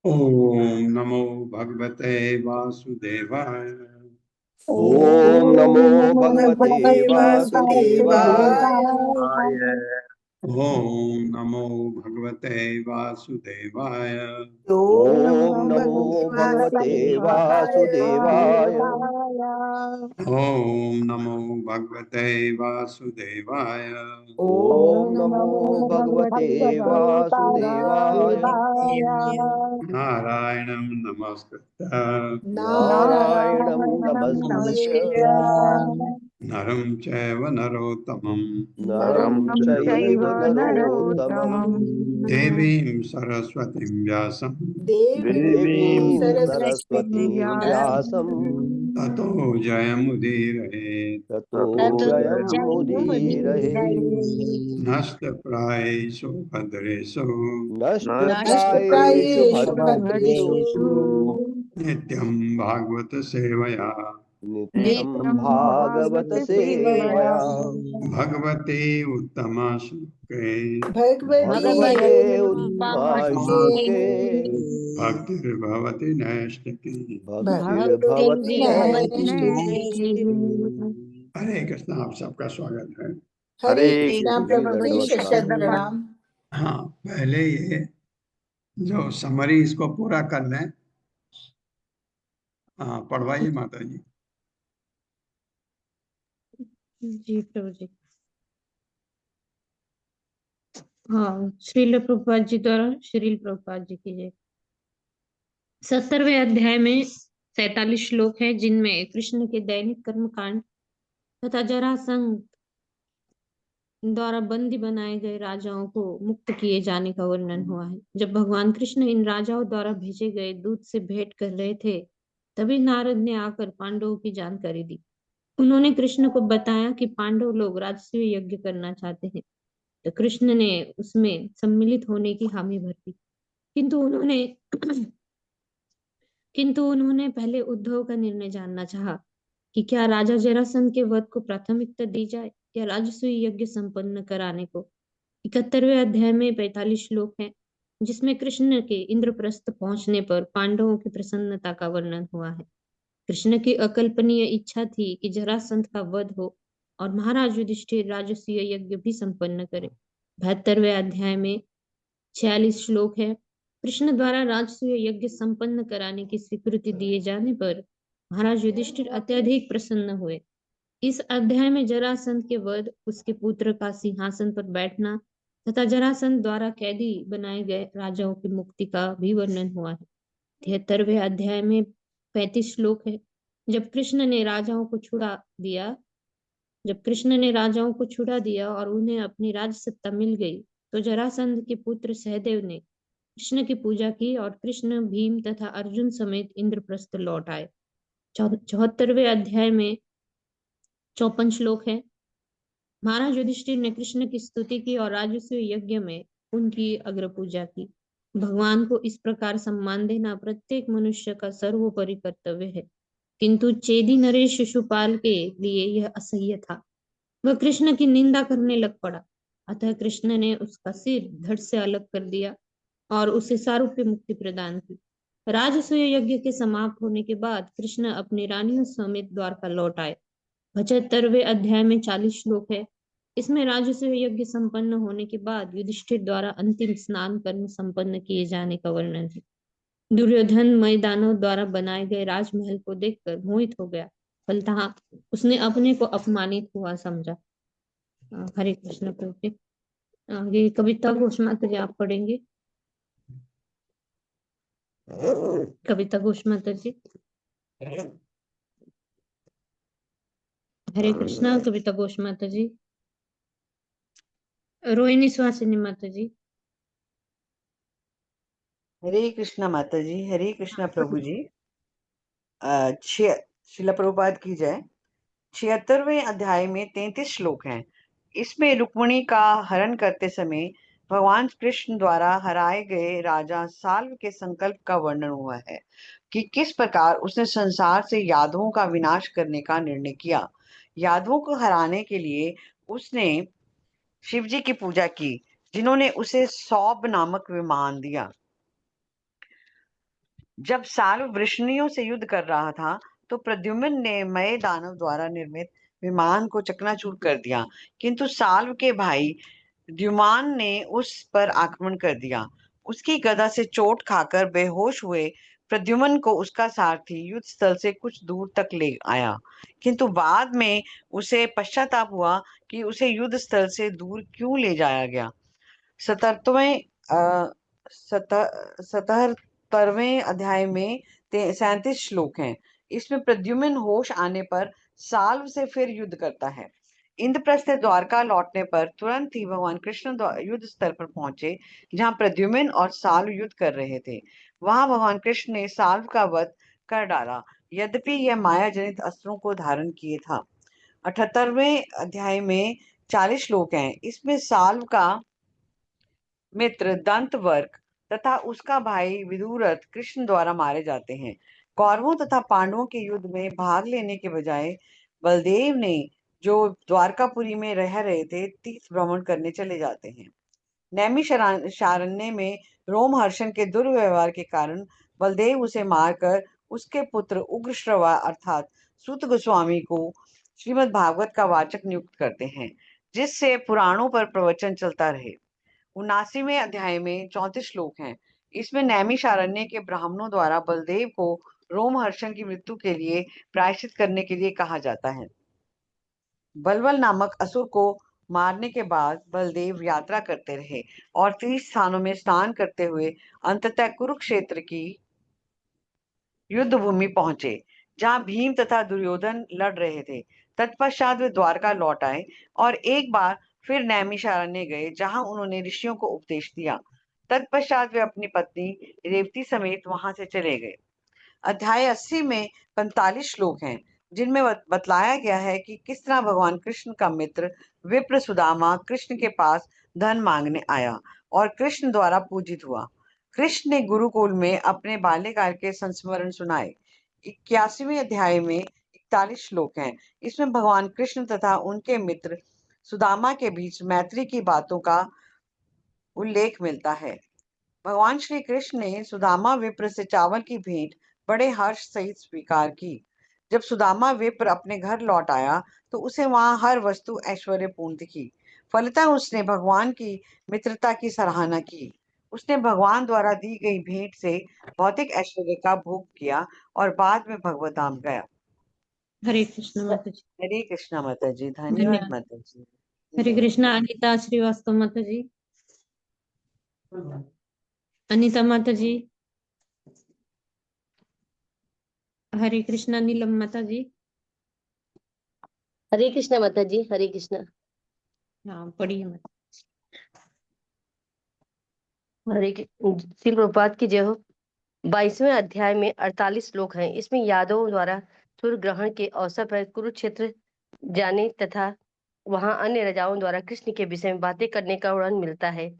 ओम नमो भगवते वासुदेवाय। ओम नमो भगवते वासुदेवाय। ओम नमो भगवते वासुदेवाय। ओम नमो भगवते वासुदेवाय। ओम नमो भगवते वासुदेवाय। ओम नमो भगवते वासुदेवाय। नारायणं नमस्कृत्य नारायणं नमस्कृत्य नरं चैव नरोत्तमं नरं चैव नरोत्तमम् देवीं सरस्वतीं व्यासं देवीं सरस्वतीं व्यासं ततो जयमुदीरयेत्। ततो जयमुदीरये। नष्टप्रायेषु भद्रेषु नष्टप्रायेषु भद्रेषु नित्यं भागवत सेवया नित्यं भागवत सेवया भगवते उत्तमा श्लोके भगवते उत्तमाश्लोके भक्तिर्भवति नैष्ठिकी। भक्तिर्भवति नैष्ठिकी। हरे कृष्ण। आप सबका स्वागत है। हरे कृष्णा जी, प्रभु जी, नमस्कार। शत प्रणाम। हाँ, पहले ये जो समरी इसको पूरा कर लें। हाँ, पढ़वाइए माता जी। जी प्रभु जी। हाँ, श्रील प्रभुपाद जी द्वारा श्रील प्रभुपाद जी की जय। 70वें अध्याय में 47 श्लोक है, जिनमें कृष्ण के दैनिक कर्मकांड तथा जरासंध द्वारा बंदी बनाए गए राजाओं को मुक्त किए जाने का वर्णन हुआ है। जब भगवान कृष्ण इन राजाओं द्वारा भेजे गए दूत से भेंट कर रहे थे, तभी नारद ने आकर पांडवों की जानकारी दी। उन्होंने कृष्ण को बताया कि पांडव लोग राजसूय यज्ञ करना चाहते हैं, तो कृष्ण ने उसमें सम्मिलित होने की हामी भर दी। किंतु उन्होंने पहले उद्धव का निर्णय जानना चाहा कि क्या राजा जरासंध के वध को प्राथमिकता दी जाए या राजसूय यज्ञ संपन्न कराने को। 71वें अध्याय में 45 श्लोक है, जिसमें कृष्ण के इंद्रप्रस्थ पहुंचने पर पांडवों की प्रसन्नता का वर्णन हुआ है। कृष्ण की अकल्पनीय इच्छा थी कि जरासंध का वध हो और महाराज युधिष्ठिर राजसूय यज्ञ भी संपन्न करे। 72वें अध्याय में 46 श्लोक है, कृष्ण द्वारा राजसूय यज्ञ संपन्न कराने की स्वीकृति दिए जाने पर महाराज युधिष्ठिर अत्यधिक प्रसन्न हुए। इस अध्याय में जरासंध के वध, उसके पुत्र का सिंहासन पर बैठना तथा जरासंध द्वारा कैदी बनाए गए राजाओं की मुक्ति का भी वर्णन हुआ है। 73वें अध्याय में 35 श्लोक है, जब कृष्ण ने राजाओं को छुड़ा दिया और उन्हें अपनी राजसत्ता मिल गई, तो जरासंध के पुत्र सहदेव ने कृष्ण की पूजा की और कृष्ण, भीम तथा अर्जुन समेत इंद्रप्रस्थ लौट आए। 74वें अध्याय में 54 श्लोक है, महाराज युधिष्ठिर ने कृष्ण की स्तुति की और राजसूय यज्ञ में उनकी अग्र पूजा की। भगवान को इस प्रकार सम्मान देना प्रत्येक मनुष्य का सर्वोपरि कर्तव्य है, किंतु चेदी नरेश शिशुपाल के लिए यह असह्य था। वह कृष्ण की निंदा करने लग पड़ा, अतः कृष्ण ने उसका सिर धड़ से अलग कर दिया और उसे सारूप्य मुक्ति प्रदान की। राजसूय यज्ञ के समाप्त होने के बाद कृष्ण अपनी रानियों समेत द्वारका लौट आए। 75वें अध्याय में 40 श्लोक है, इसमें राजसूय यज्ञ संपन्न होने के बाद युधिष्ठिर द्वारा अंतिम स्नान कर्म संपन्न किए जाने का वर्णन है। दुर्योधन मैदानों द्वारा बनाए गए राजमहल को देखकर मोहित हो गया, फलतः उसने अपने को अपमानित हुआ समझा। हरे कृष्ण प्रभु जी। आगे कविता घोष माता जी आप पढ़ेंगे। कविता घोष माता जी। हरे कृष्णा कविता घोष माता जी। रोहिणी सुहासिनी माता जी। हरे कृष्णा माता जी, हरे कृष्णा प्रभु जी। श्रील प्रभुपाद की जय। 76वें अध्याय में 33 श्लोक हैं। इसमें रुक्मिणी का हरण करते समय भगवान कृष्ण द्वारा हराए गए राजा साल्व के संकल्प का वर्णन हुआ है कि किस प्रकार उसने संसार से यादवों का विनाश करने का निर्णय किया। यादवों को हराने के लिए उसने शिवजी की पूजा की, जिन्होंने उसे सौब नामक विमान दिया। जब साल्व वृष्णियों से युद्ध कर रहा था, तो प्रद्युम्न ने मय दानव द्वारा निर्मित विमान को चकनाचूर कर दिया, किंतु साल्व के भाई द्युमान ने उस पर आक्रमण कर दिया। उसकी गदा से चोट खाकर बेहोश हुए प्रद्युम्न को उसका सारथी युद्ध स्थल से कुछ दूर तक ले आया, किंतु बाद में उसे पश्चाताप हुआ कि उसे युद्ध स्थल से दूर क्यों ले जाया गया। 77वें अध्याय में 37 श्लोक हैं। इसमें प्रद्युम्न होश आने पर साल्व से फिर युद्ध करता है। इंद्रप्रस्थ से द्वारका लौटने पर तुरंत ही भगवान कृष्ण युद्ध स्थल पर पहुंचे, जहां प्रद्युम्न और साल्व युद्ध कर रहे थे। वहां भगवान कृष्ण ने साल्व का वध कर डाला, यद्यपि यह माया जनित अस्त्रों को धारण किए था। 78वें अध्याय में 40 श्लोक हैं। इसमें साल्व का मित्र दंतवर्क तथा उसका भाई विदुरथ कृष्ण द्वारा मारे जाते हैं। कौरवों तथा पांडवों के युद्ध में भाग लेने के बजाय बलदेव ने, जो द्वारकापुरी में रह रहे थे, तीर्थ भ्रमण करने चले जाते हैं। नैमिषारण्य में रोमहर्षण के दुर्व्यवहार के कारण बलदेव उसे मारकर उसके पुत्र उग्रश्रवा अर्थात सूत गोस्वामी को श्रीमद् भागवत का वाचक नियुक्त करते हैं, जिससे पुराणों पर प्रवचन चलता रहे। 79वें अध्याय में 34 श्लोक हैं। इसमें नैमिषारण्य के ब्राह्मणों द्वारा बलदेव को रोमहर्षण की मृत्यु के लिए प्रायश्चित करने के लिए कहा जाता है। बलबल नामक असुर को मारने के बाद बलदेव यात्रा करते रहे और 30 स्थानों में स्नान करते हुए अंततः कुरुक्षेत्र की युद्ध भूमि पहुंचे, जहां भीम तथा दुर्योधन लड़ रहे थे। तत्पश्चात वे द्वारका लौट आए और एक बार फिर नैमिषारण्य गए, जहां उन्होंने ऋषियों को उपदेश दिया। तत्पश्चात वे अपनी पत्नी रेवती समेत वहां से चले गए। अध्याय 80 में 45 श्लोक हैं, जिनमें बतलाया गया है कि किस तरह भगवान कृष्ण का मित्र विप्र सुदामा कृष्ण के पास धन मांगने आया और कृष्ण द्वारा पूजित हुआ। कृष्ण ने गुरुकुल में अपने बाल्यकाल के संस्मरण सुनाए। 81वें अध्याय में 41 श्लोक हैं। इसमें भगवान कृष्ण तथा उनके मित्र सुदामा के बीच मैत्री की बातों का उल्लेख मिलता है। भगवान श्री कृष्ण ने सुदामा विप्र से चावल की भेंट बड़े हर्ष सहित स्वीकार की। जब सुदामा विप्र अपने घर लौट आया तो उसे वहां हर वस्तु ऐश्वर्यपूर्ण दिखी। फलतः उसने भगवान की मित्रता की सराहना की। उसने भगवान द्वारा दी गई भेंट से भौतिक ऐश्वर्य का भोग किया और बाद में भगवत धाम गया। हरे कृष्ण माता जी। हरे कृष्णा माता जी। धन्यवाद धन्यवाद। माता जी। हरे कृष्णा। अनीता श्रीवास्तव माता जी। अनीता माता जी। हरे कृष्णा नीलम माता जी। हरे कृष्णा माता जी। हरे कृष्णा। हाँ पढ़िए माता। श्रील प्रभुपाद की जय हो। 22वें अध्याय में 48 श्लोक हैं। इसमें यादवों द्वारा सूर्य ग्रहण के अवसर पर कुरुक्षेत्र जाने तथा वहां अन्य राजाओं द्वारा कृष्ण के विषय में बातें करने का वर्णन मिलता है।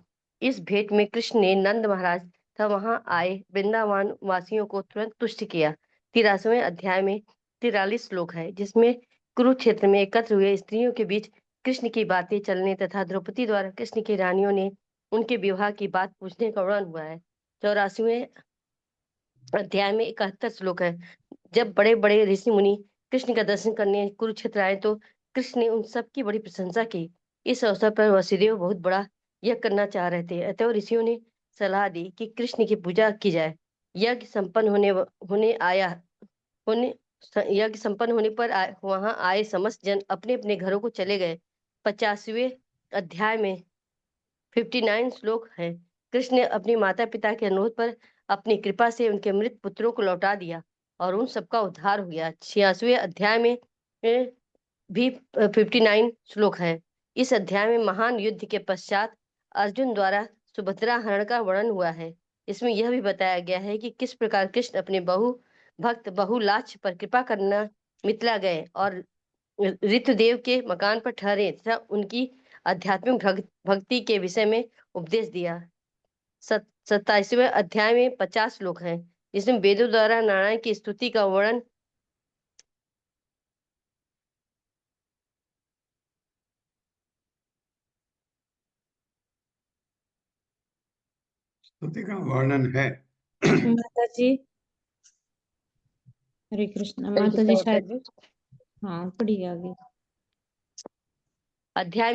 इस भेंट में कृष्ण ने नंद महाराज तथा वहां आए वृंदावन वासियों को तुरंत तुष्ट किया। 83वें अध्याय में 43 श्लोक है, जिसमें कुरुक्षेत्र में एकत्र हुए स्त्रियों के बीच कृष्ण की बातें चलने तथा द्रौपदी द्वारा कृष्ण की रानियों ने उनके विवाह की बात पूछने का वर्णन हुआ है। 84वें अध्याय में 71 श्लोक है। जब बड़े बड़े ऋषि मुनि कृष्ण का दर्शन करने कुरुक्षेत्र आए तो कृष्ण ने उन सब की बड़ी प्रशंसा की। इस अवसर पर वसुदेव बहुत बड़ा यज्ञ करना चाह रहे थे, अतः ऋषियों ने सलाह दी कि कृष्ण की पूजा की जाए। यज्ञ संपन्न होने पर वहां आए समस्त जन अपने अपने घरों को चले गए। 50वें अध्याय में 59 श्लोक है। कृष्ण ने अपनी माता पिता के अनुरोध पर अपनी कृपा से उनके मृत पुत्रों को लौटा दिया और उन सबका उद्धार हो गया। 86वें अध्याय में भी 59 श्लोक है। इस अध्याय में महान युद्ध के पश्चात अर्जुन द्वारा सुभद्रा हरण का वर्णन हुआ है। इसमें यह भी बताया गया है कि किस प्रकार कृष्ण अपने भक्त बहुलाच पर कृपा करना मिथिला गए और ऋतुदेव के मकान पर ठहरे तथा उनकी आध्यात्मिक भक्ति के विषय में उपदेश दिया। 27वें अध्याय में 50 श्लोक हैं, जिसमें वेदों द्वारा नारायण की स्तुति का वर्णन स्तुति का वर्णन है। माता जी। हरे कृष्णा हरे माता कृष्ण जी माता शायद। जी। हाँ पढ़िए आगे। अध्याय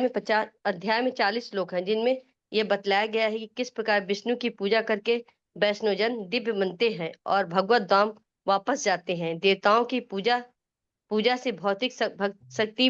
में 40 श्लोक हैं, जिनमें यह बतलाया गया है कि किस प्रकार विष्णु की पूजा करके वैष्णोजन दिव्य बनते हैं और भगवत धाम वापस जाते हैं। देवताओं की पूजा से भौतिक शक्ति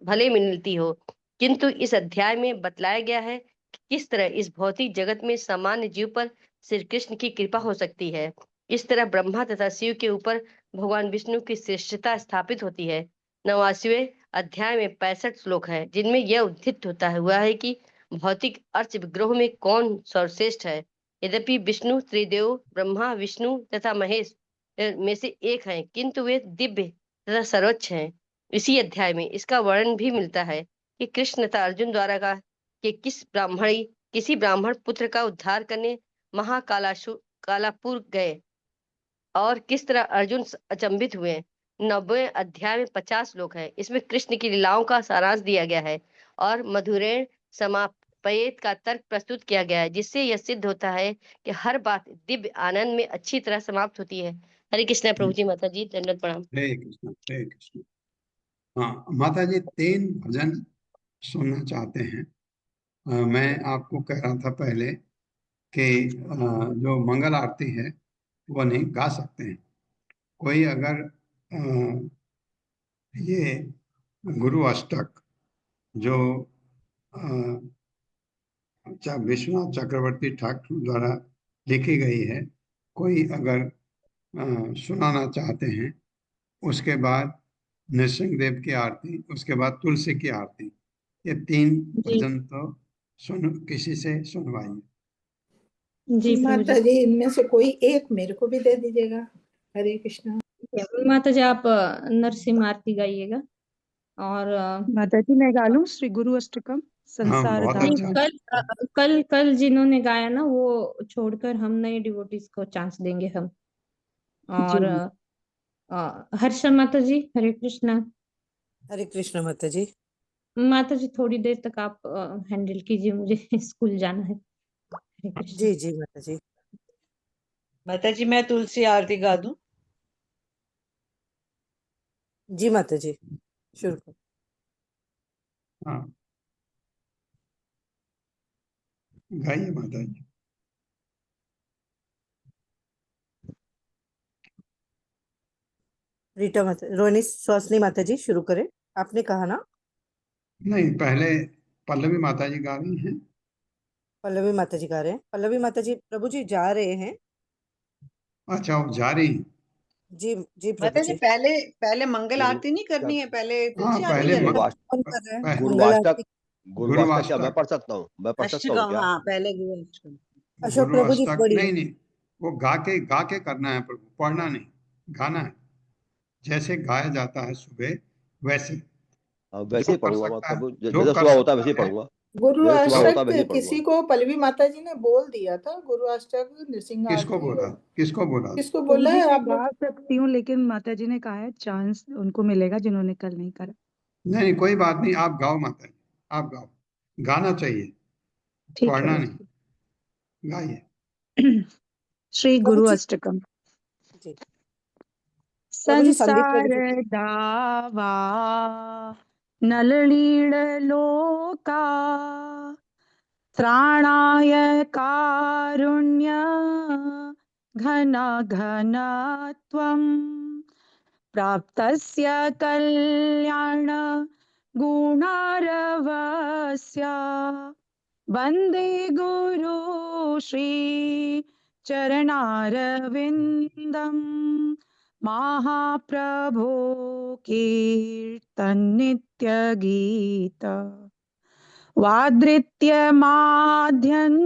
भले मिलती हो, किंतु इस अध्याय में बतलाया गया है कि किस तरह इस भौतिक जगत में सामान्य जीव पर श्री कृष्ण की कृपा हो सकती है। इस तरह ब्रह्मा तथा शिव के ऊपर भगवान विष्णु की श्रेष्ठता स्थापित होती है। 89वें अध्याय में 65 श्लोक है जिनमें यह उद्धित होता हुआ है कि भौतिक अर्च विग्रहों में कौन सर्वश्रेष्ठ है। यद्यपि विष्णु त्रिदेव ब्रह्मा विष्णु तथा महेश में से एक हैं, किंतु वे दिव्य तथा सर्वोच्च हैं। इसी अध्याय में इसका वर्णन भी मिलता है कि कृष्ण तथा अर्जुन द्वारा का कि किसी ब्राह्मण पुत्र का उद्धार करने कालापुर गए और किस तरह अर्जुन अचंभित हुए। 90वें अध्याय में 50 श्लोक है। इसमें कृष्ण की लीलाओं का सारांश दिया गया है और मधुरेण समापयेत का तर्क प्रस्तुत किया गया है, जिससे यह सिद्ध होता है कि हर बात दिव्य आनंद में अच्छी तरह समाप्त होती है। हरे कृष्ण प्रभु जी, माता जी, दंडवत प्रणाम। हरे कृष्ण, हरे कृष्ण। हाँ माता जी 3 भजन सुनना चाहते हैं। मैं आपको कह रहा था पहले कि जो मंगल आरती है वो नहीं गा सकते हैं। कोई अगर ये गुरु अष्टक जो विश्वनाथ चक्रवर्ती ठाकुर द्वारा लिखी गई है, कोई अगर सुनाना चाहते हैं, उसके बाद नृसिंह देव की आरती, उसके बाद तुलसी की आरती, ये 3 जी भजन तो किसी से सुनवाइए। जी प्रभु माता जी। जी इनमें से कोई एक मेरे को भी दे दीजिएगा। हरे कृष्णा। माता जी आप नरसिंह आरती गाइएगा। और माता जी मैं गा लूं श्री गुरु अष्टकम संसार बहुत धाम। अच्छा। कल जिन्होंने गाया ना वो छोड़कर हम नए डिवोटीज को चांस देंगे हम। और हर्षा माता जी हरे कृष्णा। हरे कृष्णा माता जी। माता जी थोड़ी देर तक आप हैंडल कीजिए, मुझे स्कूल जाना है। हरे कृष्ण। जी जी माता जी। माता जी मैं तुलसी आरती गा दूं? जी माता जी शुरू करो। हाँ गाइए माता जी। रीटा माता, रोहिणी सुहासिनी माता जी शुरू करें। आपने कहा ना? नहीं, पहले पल्लवी माता जी गा रही हैं। पल्लवी माता जी गा रहे हैं। पल्लवी माता जी प्रभु जी जा रहे हैं। अच्छा वो जा रही हैं। जी जी प्रभु माता जी जी। पहले मंगल गुरु आरती नहीं करनी है, पहले हाँ तुलसी आरती पहले करें? कौन कर रहे हैं मंगल गुरुवाष्टक आरती? गुरुवाष्टक क्या मैं गुरुवाष्टक पढ़ सकता हूँ? मैं पढ़ सकता हूँ अष्टकम, क्या? हाँ पहले गुरु अष्टकम। अशोक गुरु प्रभु जी अष्टक पढ़िए। नहीं, वो गा के करना है प्रभु, पढ़ना नहीं, गाना है। जैसे गाया जाता है सुबह वैसे। वैसे जो ही कर पढ़ूंगा सकता है, मतलब जो जैसे कर सुबह होता है सकता वैसे ही है पढ़ूंगा। गुरु जैसे सुबह होता है अष्टक वैसे ही किसी पढ़ूंगा। को पल्लवी माता जी ने बोल दिया था। गुरु अष्टक नृसिंह किसको आरती बोला, किसको बोला? किसको प्रभु बोला जी है मैं आप लोग? गा सकती हूँ लेकिन माता जी ने कहा है चांस उनको मिलेगा जिन्होंने कल नहीं करा। नहीं कोई बात नहीं, आप गाओ माता जी, आप गाओ। गाना चाहिए, ठीक है पढ़ना बस। नहीं, गाइए। श्री प्रभु गुरु जी। अष्टकम। जी प्रभु जी संदीप प्रभु संसार जी। दावा नलनील लोका त्राणाय कारुण्य घन घन त्वम् प्राप्तस्य कल्याण गुणारवस्य वन्दे गुरु श्री चरणारविन्दम् महाप्रभो कीर्तन नित्य गीत वादृत्य माध्यन्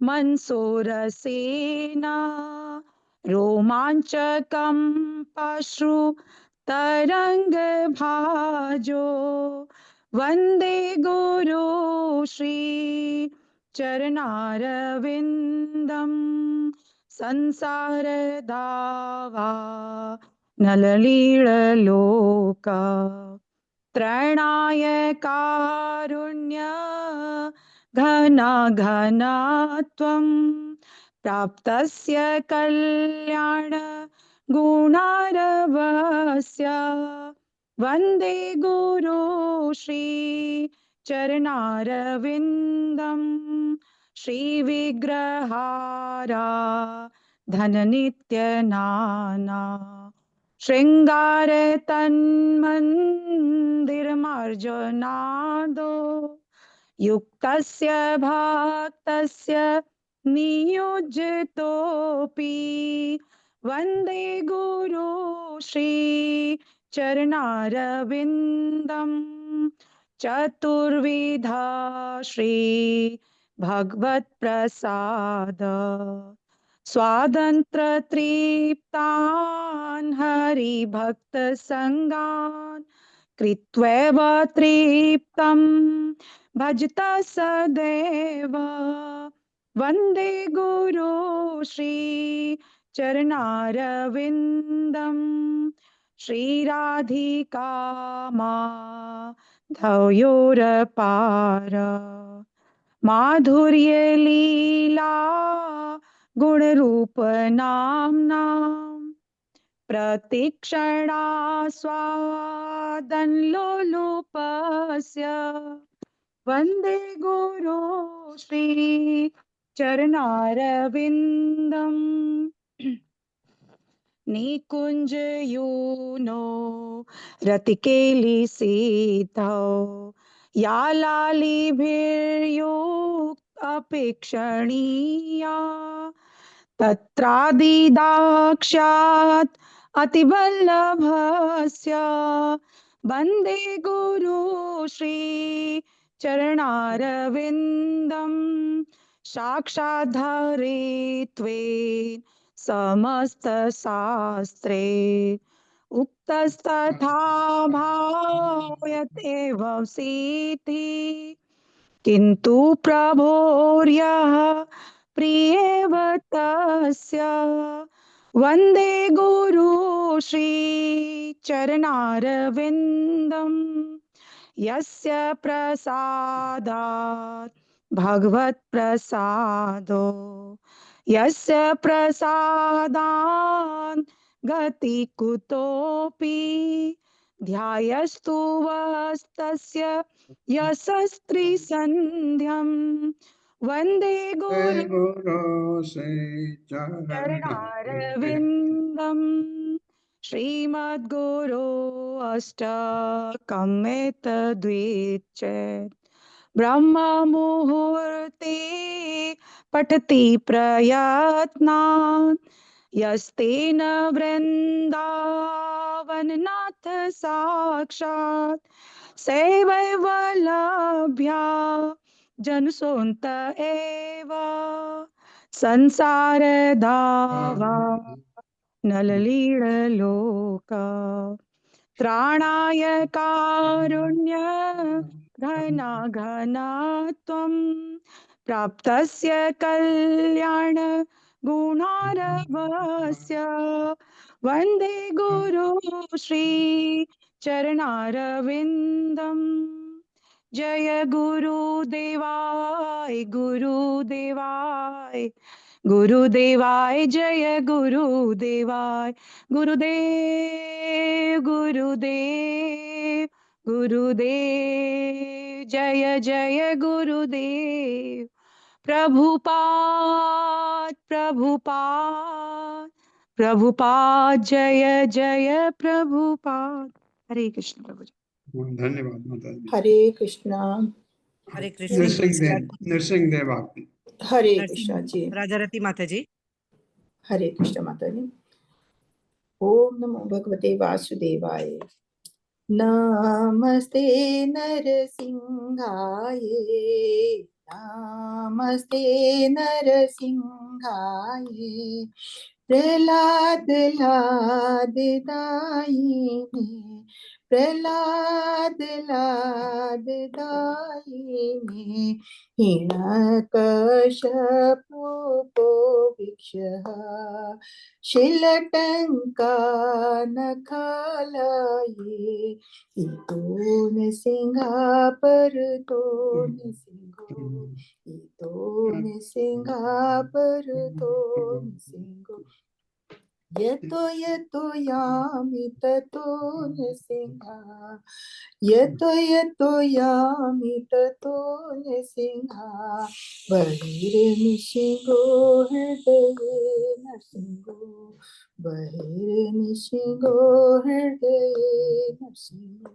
मनसोरसेना रोमाञ्चकं पश्रु तरंग भाजो वन्दे गुरु श्री चरणारविन्दम् संसार दावा नललीळलोका त्रैणाय कारुण्य घन घन त्वम् प्राप्तस्य कल्याण गुणारवस्य वन्दे गुरु श्री चरणारविन्दम् श्रीविग्रहारा धननित्यनाना शृङ्गार तन्मन्दिरमार्जनादो युक्तस्य भक्तस्य नियोजितोऽपि वन्दे गुरु श्री चरणारविन्दम् चतुर्विधा श्री भगवत्प्रसाद स्वातन्त्र्यतृप्तान् हरिभक्तसङ्गान् कृत्वैव तृप्तं भजत सदैव वन्दे गुरु श्री चरणारविन्दम् श्रीराधिका माधवयोरपार माधुर्य लीला गुणरूप नाम्नाम् प्रतीक्षणास्वादनलोलुपस्य वन्दे गुरु श्री चरणारविन्दम् निकुञ्जयूनो रतिकेलिसितौ यालालिभिर्युक्त अपेक्षणीया तत्रादिदाक्ष्यात् अतिवल्लभस्य वन्दे गुरु श्री चरणारविन्दम् साक्षाद्धरित्वेन समस्तशास्त्रे उक्तस्तथा भावयतेव सीति किन्तु प्रभोर्यः प्रियेव तस्य वन्दे गुरु श्री चरणारविन्दम् यस्य प्रसादात् भगवत्प्रसादो यस्य प्रसादान् गति कुतोऽपि ध्यायस्तु वस्तस्य यशस्त्रिसन्ध्यम् वन्दे गुरु चरणारविन्दम् श्रीमद्गुरो अष्टकमेतद्विचेत् ब्रह्म मुहूर्ते पठति प्रयत्नात् यस्तेन वृन्दावननाथ साक्षात् सैवैव लभ्या जनसोऽन्त एव संसारदावा नललीळलोक त्राणाय कारुण्य घनाघनात्वं प्राप्तस्य कल्याण गुणारभस्य वन्दे गुरु श्री चरणारविन्दम् जय गुरुदेवाय गुरुदेवाय गुरुदेवाय जय गुरुदेवाय गुरुदेव गुरुदेव गुरुदेव जय जय गुरुदेव प्रभुपाद प्रभुपाद प्रभुपाद जय जय प्रभुपाद। हरे कृष्ण प्रभु जी। धन्यवाद माता जी। हरे कृष्णा। हरे कृष्ण। नरसिंहदेव आपकी। हरे कृष्णा जी। राजारती माता जी। हरे कृष्ण माता जी। ओम नमो भगवते वासुदेवाय। नमस्ते नरसिंहाय नमस्ते नरसिंहाय प्रहलाद लाददायिने प्रहलाद लाददायिने हिरण्यकश्यपो भिक्षः शिलटंका नखालाये इतो नृसिंहा पर तो नृसिंहो इतो नृसिंहा पर तो नृसिंहो यतो यतो यामि ततो नृसिंहा यतो यतो यामि ततो नृसिंहा बहिर्निशिंगो हृदये नरसिंहो बहिर्निशिंगो हृदये नरसिंहो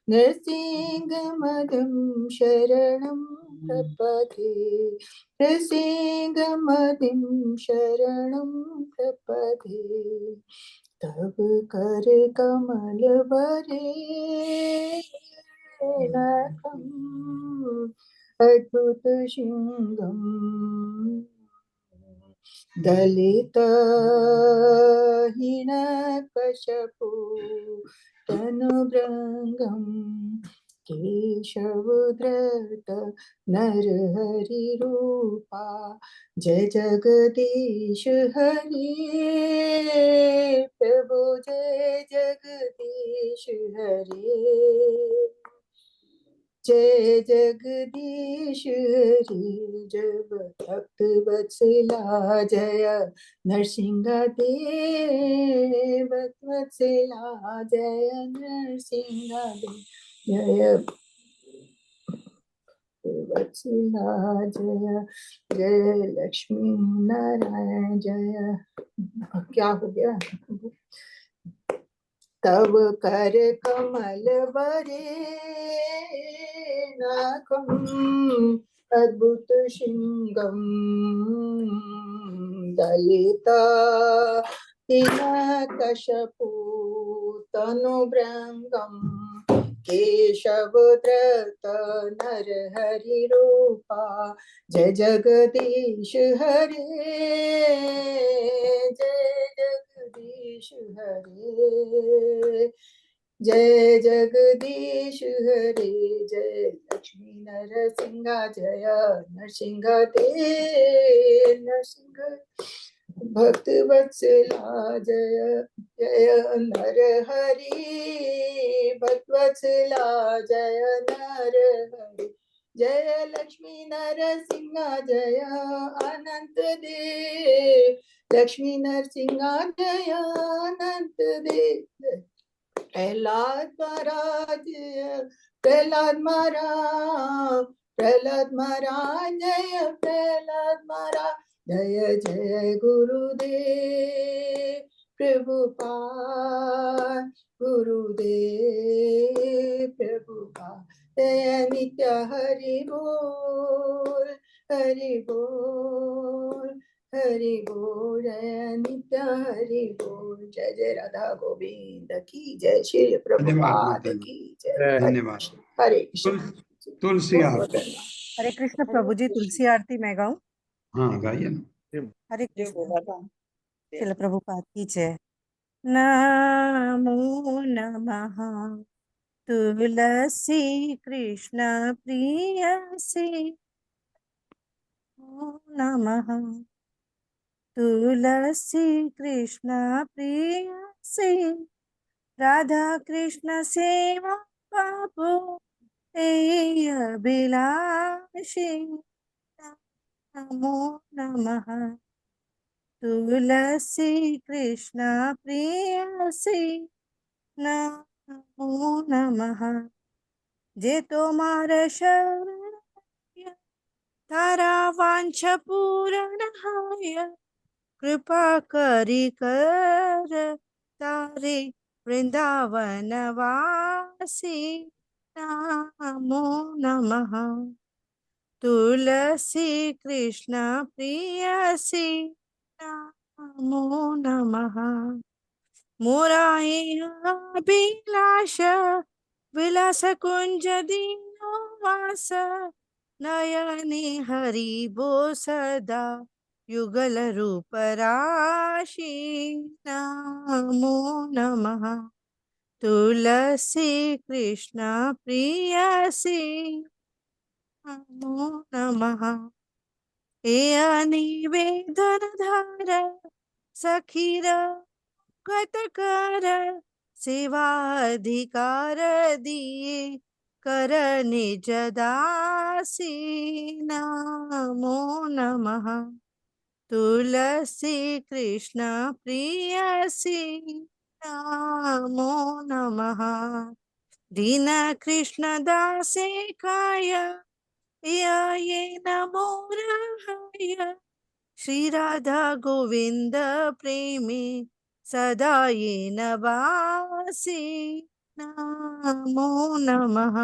नृसिंहमदं शरणं प्रपदे नृसिंहमदिं शरणं प्रपदे तव कर कमल बरे अद्भुत सिंहम दलित हिरण्यकशपु तनुभृङ्गं केशवधृत नरहरिरूपा जय जगदीश हरि प्रभु जय जगदीश हरि जय जगदीश हरि जय भक्त वत्सला जय नरसिंह देव वत्सला जय नरसिंह देव जय वत्सला जय जय लक्ष्मी नारायण जय क्या हो गया तव कर कमल बरे नाकम अद्भुत सिंगम दलिता हिरण्यकशपु तनुभृङ्गं केशवधृत नरहरिरूपा जय जगदीश हरे जय जगदीश हरे जय जगदीश हरे जय लक्ष्मी नरसिंह जय नरसिंह देव नरसिंह भक्त वत्सला जय जय नर हरि भक्त वत्सला जय नर हरि जय लक्ष्मी नरसिंह जय अनंत देव लक्ष्मी नरसिंह जय अनंत देव प्रहलाद महाराज प्रहलाद महाराज जय प्रहलाद महाराज जय जय गुरुदेव प्रभुपाद गुरुदेव प्रभुपाद जय नित्य हरि बोल हरि बोल हरि बोल जय नित्य हरि बोल जय जय राधा गोविंद की जय श्री प्रभुपाद की जय धन्यवाद हरे कृष्ण तुलसी आरती हरे कृष्ण प्रभु जी, तुलसी आरती मैं गाऊं? हाँ गाइए ना हरे कृष्ण श्रील प्रभुपाद की जय। नमो नमः तुलसी कृष्ण प्रियसी नमः तुलसी कृष्ण प्रियसी राधा कृष्ण सेवा पापो अभिलाषी नमो नमः तुलसी कृष्ण प्रियसी नमो नमः जे तोमार शरण तारा वांछ पूर्ण हाय कृपा करी कर तारे वृंदावन वासी नमो नमः तुलसी कृष्ण प्रियसी नमो नमः मोरा अभिलाष विलास कुंज दीनो वास नयने हरि बो सदा युगल रूप राशि नमो नमः तुलसी कृष्ण प्रियसी नमो नमः हे निवेदन धार सखीर गत कर सेवा अधिकार दिए कर निज दासी नमो नमः तुलसी कृष्ण प्रियसी नमो नमः दीन कृष्ण दासे काय ये नमो रहाय श्री राधा गोविंद प्रेमी सदा ये नवासी नमो नमः।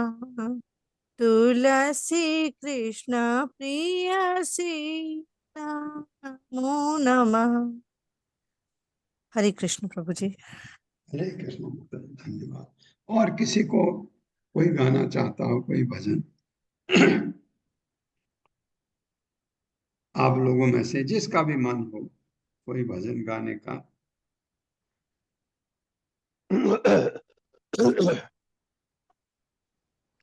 तुलसी कृष्ण प्रियसी नमो नमः। हरे कृष्ण प्रभु जी। हरे कृष्ण माता जी, धन्यवाद। और किसी को कोई गाना चाहता हो, कोई भजन, आप लोगों में से जिसका भी मन हो कोई भजन गाने का।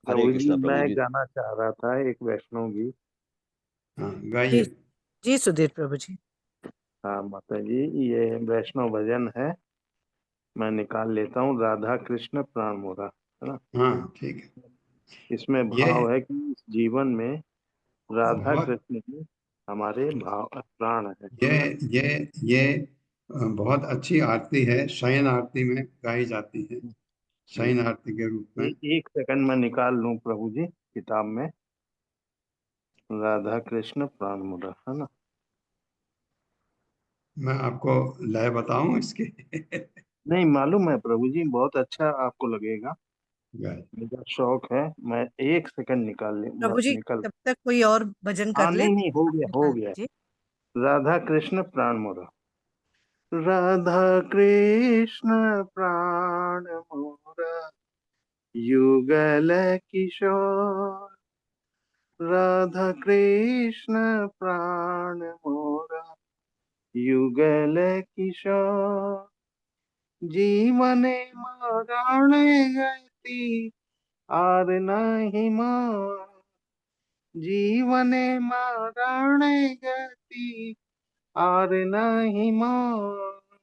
हरे कृष्णा प्रभु मैं जी। गाना चाह रहा था एक वैष्णव गीत। हाँ जी गाइए। जी सुधीर प्रभु जी। हाँ माता जी, ये वैष्णव भजन है, मैं निकाल लेता हूँ। राधा कृष्ण प्राण मोरा, है ना। हाँ ठीक है। इसमें ये भाव है कि इस जीवन में राधा बहुत कृष्ण ही हमारे भाव प्राण है ये ना। ये बहुत अच्छी आरती है, शयन आरती में गाई जाती है, शयन आरती के रूप में। एक सेकंड में निकाल लूं प्रभु जी किताब में। राधा कृष्ण प्राण मोरा, है ना। मैं आपको लय बताऊं इसके? नहीं मालूम है प्रभु जी, बहुत अच्छा आपको लगेगा, गाइए। मेरा शौक है। मैं एक सेकंड निकाल ले, प्रभु जी निकल। तब तक कोई और भजन हाँ कर ले, नहीं नहीं, हो आप गया हो निकाल गया। दीजिए। राधा कृष्ण प्राण मोरा। राधा कृष्ण प्राण मोरा, युगल किशोर। राधा कृष्ण प्राण मोरा, युगल किशोर। जीवन मरण गति आर नहीं मोर। जीवन मरण गति आर नहीं मोर।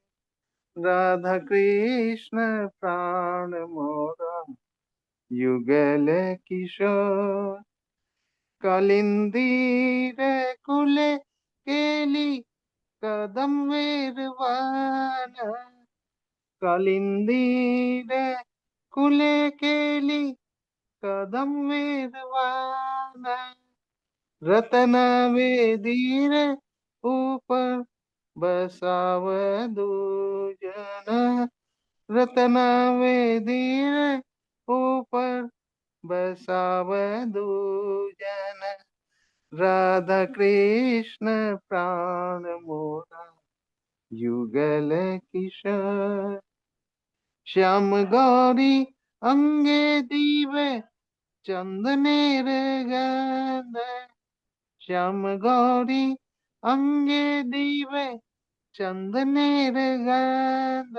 राधा कृष्ण प्राण मोरा, युगल किशोर। कालिंदी रे कुले केली कदम मेरवान। कालिंदी रे कुले केली कदम मेरवान। रतन वेदीर ऊपर बसाव दूजन। रतन वेदीर ऊपर बसाव दूजन। राधा कृष्ण प्राण मोरा, युगल किशोर। श्याम गौरी अंगे दीवे चंदनेर गंध। श्याम गौरी अंगे दीवे चंदनेर गंध।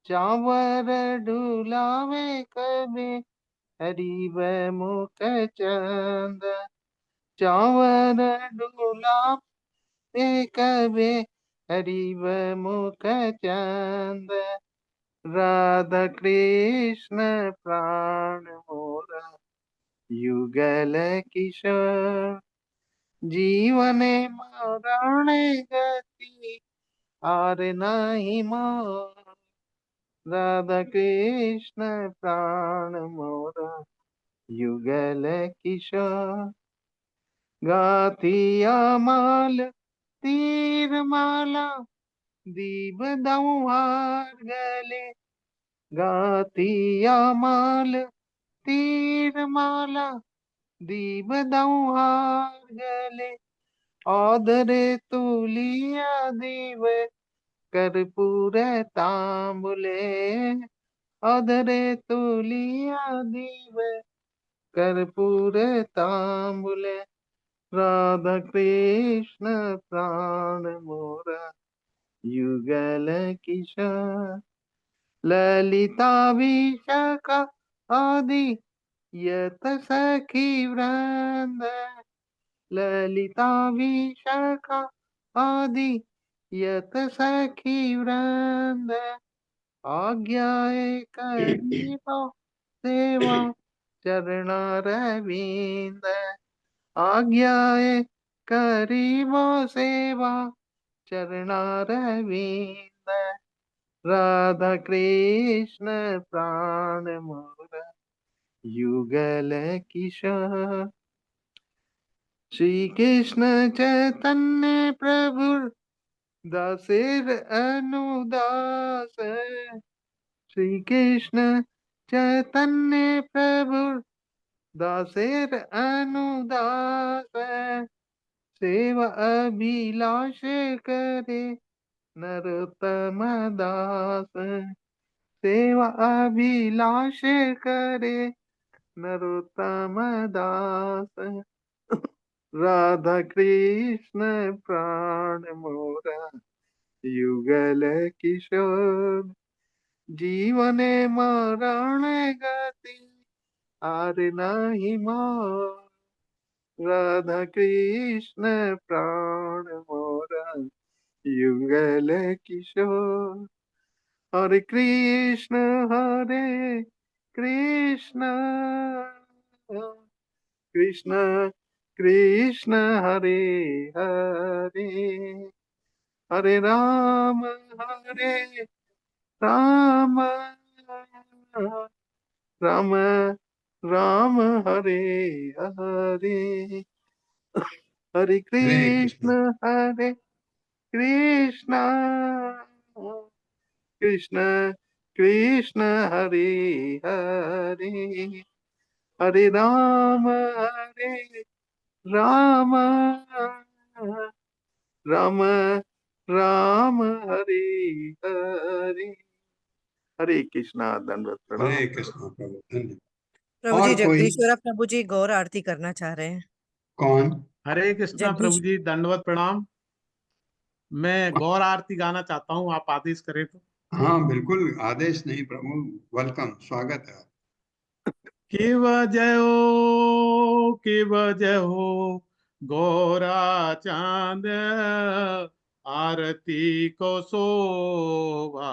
चावर ढुलावे कबे हरिव मुख चंद। चावर ढुलावे कबे हरिव मुख चंद। राधा कृष्ण प्राण मोरा, युगल किशोर। जीवन मरण गति आर नहीं मोर। राधा कृष्ण प्राण मोरा, युगल किशोर। गाथिया माल तीर माला दीप हार गले। गाथिया माल तीर माला दीप हार गले। औदरे तुलिया दीव कर्पूर तांबुले। औदरे तुलिया दीव कर्पूर तांबुले। राधा कृष्ण प्राण मोरा, युगल किशोर। ललिताभिषेक आदि यत सखी वृंद। ललिताभिषेक आदि यत सखी वृंद। आज्ञाए करीबो सेवा चरणारविंद। आज्ञाए करीबो सेवा चरणारविंद। राधा कृष्ण प्राण मोरा, युगल किशोर। श्री कृष्ण चैतन्य प्रभु दासेर अनुदास। श्री कृष्ण चैतन्य प्रभु दासेर अनुदास सेवा अभिलाष करे नरोत्तम दास सेवा अभिलाष करे नरोत्तम दास राधा कृष्ण प्राण मोरा युगल किशोर जीवने मरण गति आर नहीं मोर राधा कृष्ण प्राण मोरा युगल किशोर हरे कृष्ण कृष्ण कृष्ण हरे हरे हरे राम राम राम हरे हरे हरे कृष्ण कृष्ण कृष्ण हरे हरे हरे राम राम राम हरे हरे हरे कृष्णा दंडवत प्रणाम हरे कृष्णा प्रभु, धन्यवाद। प्रभु जी और कोई? जगदीश्वरा प्रभु जी गौर आरती करना चाह रहे हैं। कौन? हरे कृष्णा प्रभु जी, दंडवत प्रणाम। मैं गौर आरती गाना चाहता हूँ, आप आदेश करें तो। हाँ बिल्कुल, आदेश नहीं प्रभु, वेलकम, स्वागत है। शिव जय हो गौरा चांद आरती को शोभा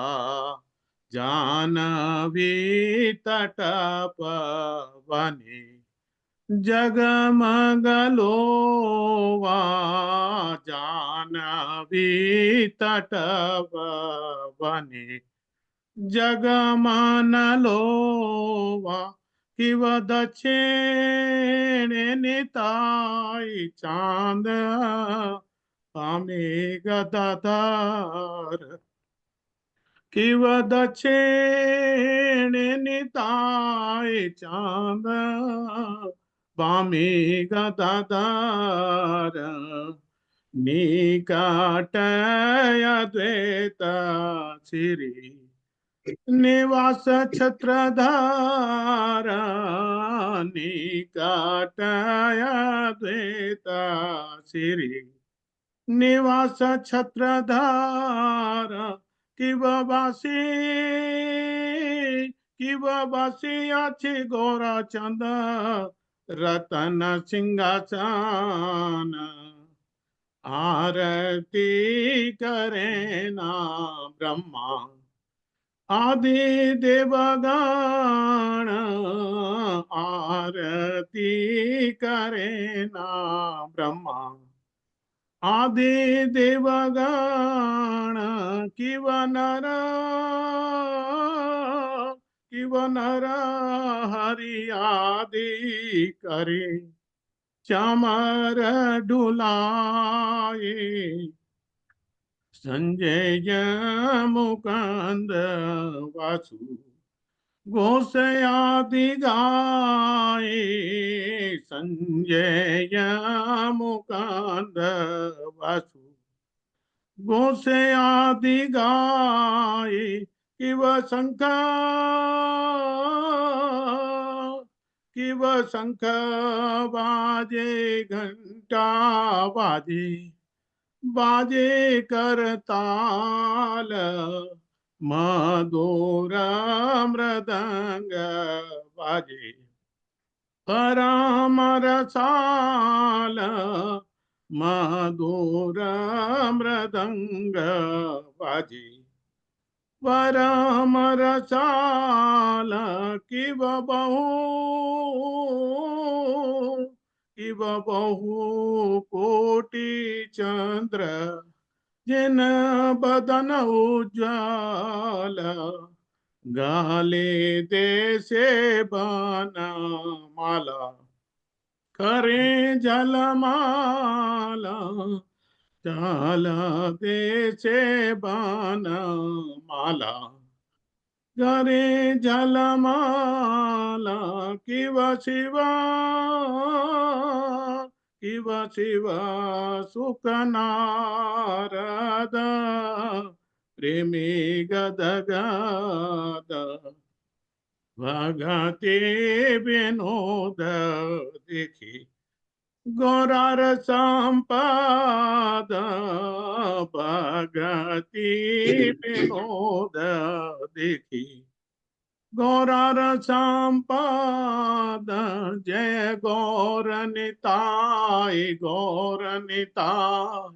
जानवी तट पवनी जगमगलोवा जानवी तट पवनी जगमनलोवा किव दक्षिण निताई चांद पामे गदाधार किव दक्षिण निताई चांद पामे गदाधार निकटय द्वैत श्री निवास छत्रधार निकटय द्वैत श्री निवास छत्रधार किव बासी अछि गौरा चंद रतन सिंहासन आरती करे ना ब्रह्मा आदि देवगण आरती करे ना ब्रह्मा आदि देवगण किव नर हरि आदि करे चामर डुलाए संजय मुकुंद वासु गोसयादि गाए संजय मुकुंद वासु गोसयादि गाए किव शंख बाजे घंटा बाजे करताल मधुर मृदंग बाजे परम रसाल मधुर मृदंग बाजे परम रसाल किव बहु कोटि चंद्र जिन बदन उज्ज्वल गाले देशे बन माला करे जलमाला जल देशे बन माला गरे जलमाला किव शिव सुखनारद प्रेमी गदगद भगति विनोद देखी गौरार संपद भगति विनोद देखी गौरार संपद जय गौर निताय गौर निताय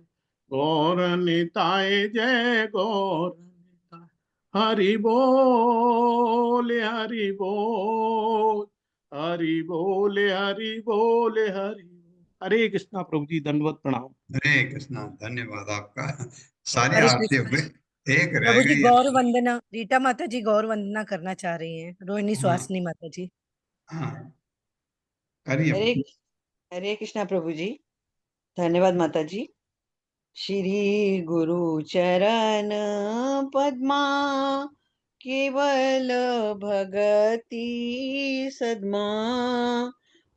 गौर निताय जय गौर निताय हरि बोल हरि बोल हरि बोल हरि बोल हरि हरे कृष्णा। प्रभु जी दंडवत प्रणाम। हरे कृष्णा, धन्यवाद आपका। सारी हरे आरती कृष्णा। हो गई, एक रह प्रभु जी गई गौर आपकी। वंदना, रीटा माता जी गौर वंदना करना चाह रही हैं, रोहिणी हाँ सुहासनी माता जी। हाँ, करिए। हरे हरे कृष्णा प्रभु जी। धन्यवाद माता जी। श्री गुरु चरण पद्मा केवल भगति सद्मा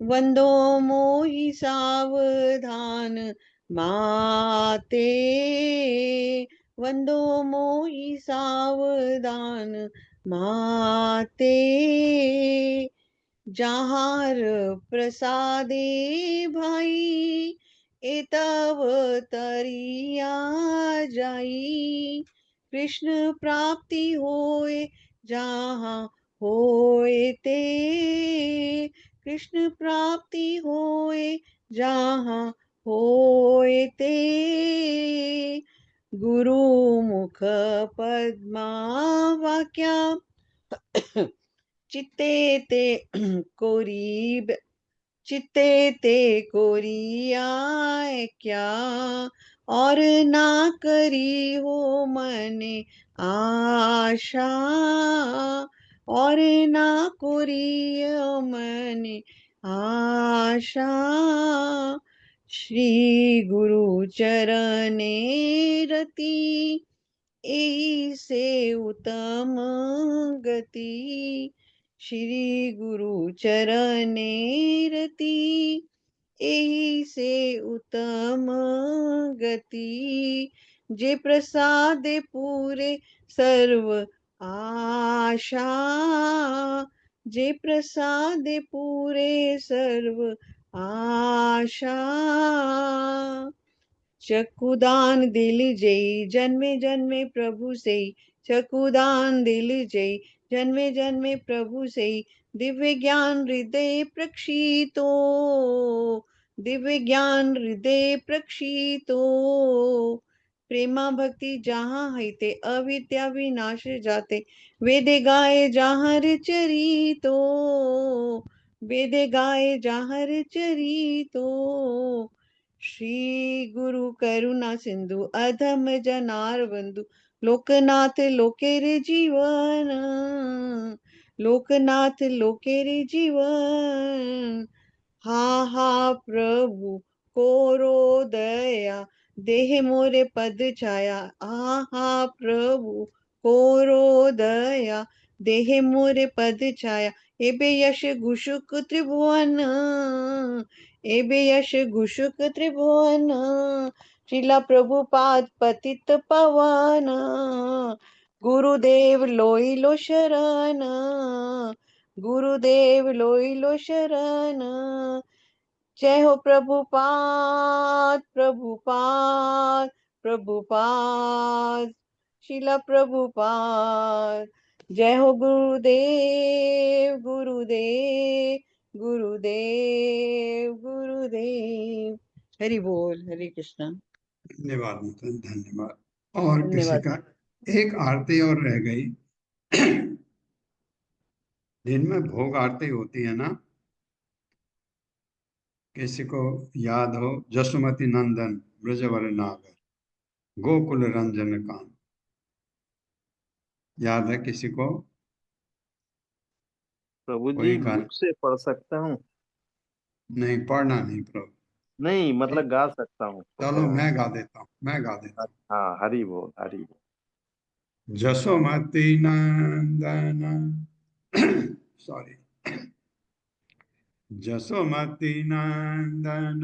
वंदो मोहि सावधान माते वंदो मोहि सावधान माते जहार प्रसादे भाई एतव तरिया जाई कृष्ण प्राप्ति होए जहाँ होए ते कृष्ण प्राप्ति होए जहाँ होए ते गुरु मुख पद्मा वाक्या चित्ते ते कोरी चित्ते ते कोरिया क्या और ना करी हो मने आशा और ना कोरी हो मने आशा श्री गुरु चरणे रति एही से उत्तम गति श्री गुरु चरणे रति एही से उत्तम गति जे प्रसाद पूरे सर्व आशा जे प्रसाद पूरे सर्व आशा चकुदान दिल जय जन्मे जन्मे प्रभु से चकुदान दिल जय जन्मे जन्मे प्रभु से दिव्य ज्ञान हृदय प्रक्षितो दिव्य ज्ञान हृदय प्रक्षितो प्रेमा भक्ति जहाँ है ते अविद्या विनाश जाते वेदे गाए जहाँ चरितो वेदे गाए जहाँ चरितो श्री गुरु करुणा सिंधु अधम जनार बंधु लोकनाथ लोकेरे जीवन लोकनाथ लोकेरे जीवन हा हा प्रभु कोरो दया देह मोरे पद छाया हा प्रभु कोरो दया देह मोरे पद छाया एबे यश गुशुक त्रिभुवन एबे यश गुशुक त्रिभुवन श्रीला प्रभुपाद पतित पवन गुरुदेव लोइलो शरण गुरुदेव लोइलो शरण जय हो प्रभुपाद प्रभुपाद प्रभुपाद शिला प्रभुपाद जय हो गुरुदेव गुरुदेव गुरुदेव गुरुदेव हरि बोल हरे कृष्णा। धन्यवाद माता, धन्यवाद। और किसी धन्यवाद। का एक आरती और रह गई। दिन में भोग आरती होती है ना, किसी को याद हो? जसुमती नंदन ब्रजवर नागर गोकुल रंजन कान, याद है किसी को? प्रभु कोई जी गाना? बुक से पढ़ सकता हूँ? नहीं, पढ़ना नहीं प्रभु। नहीं मतलब गा सकता हूँ। चलो मैं गा देता हूँ, मैं गा देता हूँ। हाँ हरि बोल हरि बोल। जसोमती नंदन सॉरी जसोमती नंदन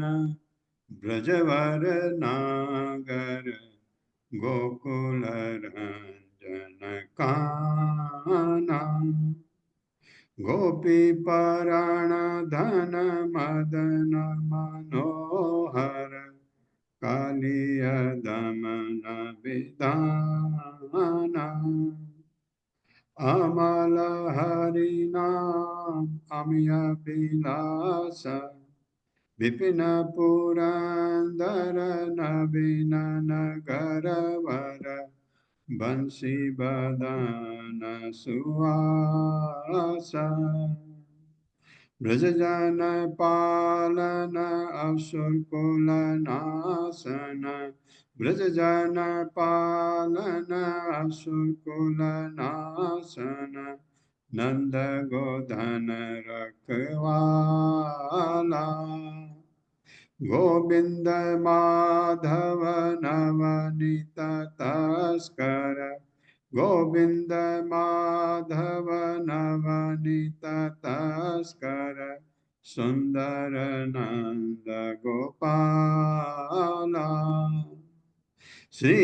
ब्रजवर नागर गोकुल रंजन काना गोपी पराण धन मदन मनोहर कालिय दमन विधाना अमल हरि नाम अमिय विलास विपिन पुरंदर नवीन नगर वर बंसी बदन सुहास ब्रजजन पालन असुर कुल नाशन ब्रजजन पालन असुर कुल नाशन नंद गोधन रखवाला गोविंद माधव नवनीत तस्कर गोविंद माधव नवनीत तस्कर सुंदर नंद गोपाला श्री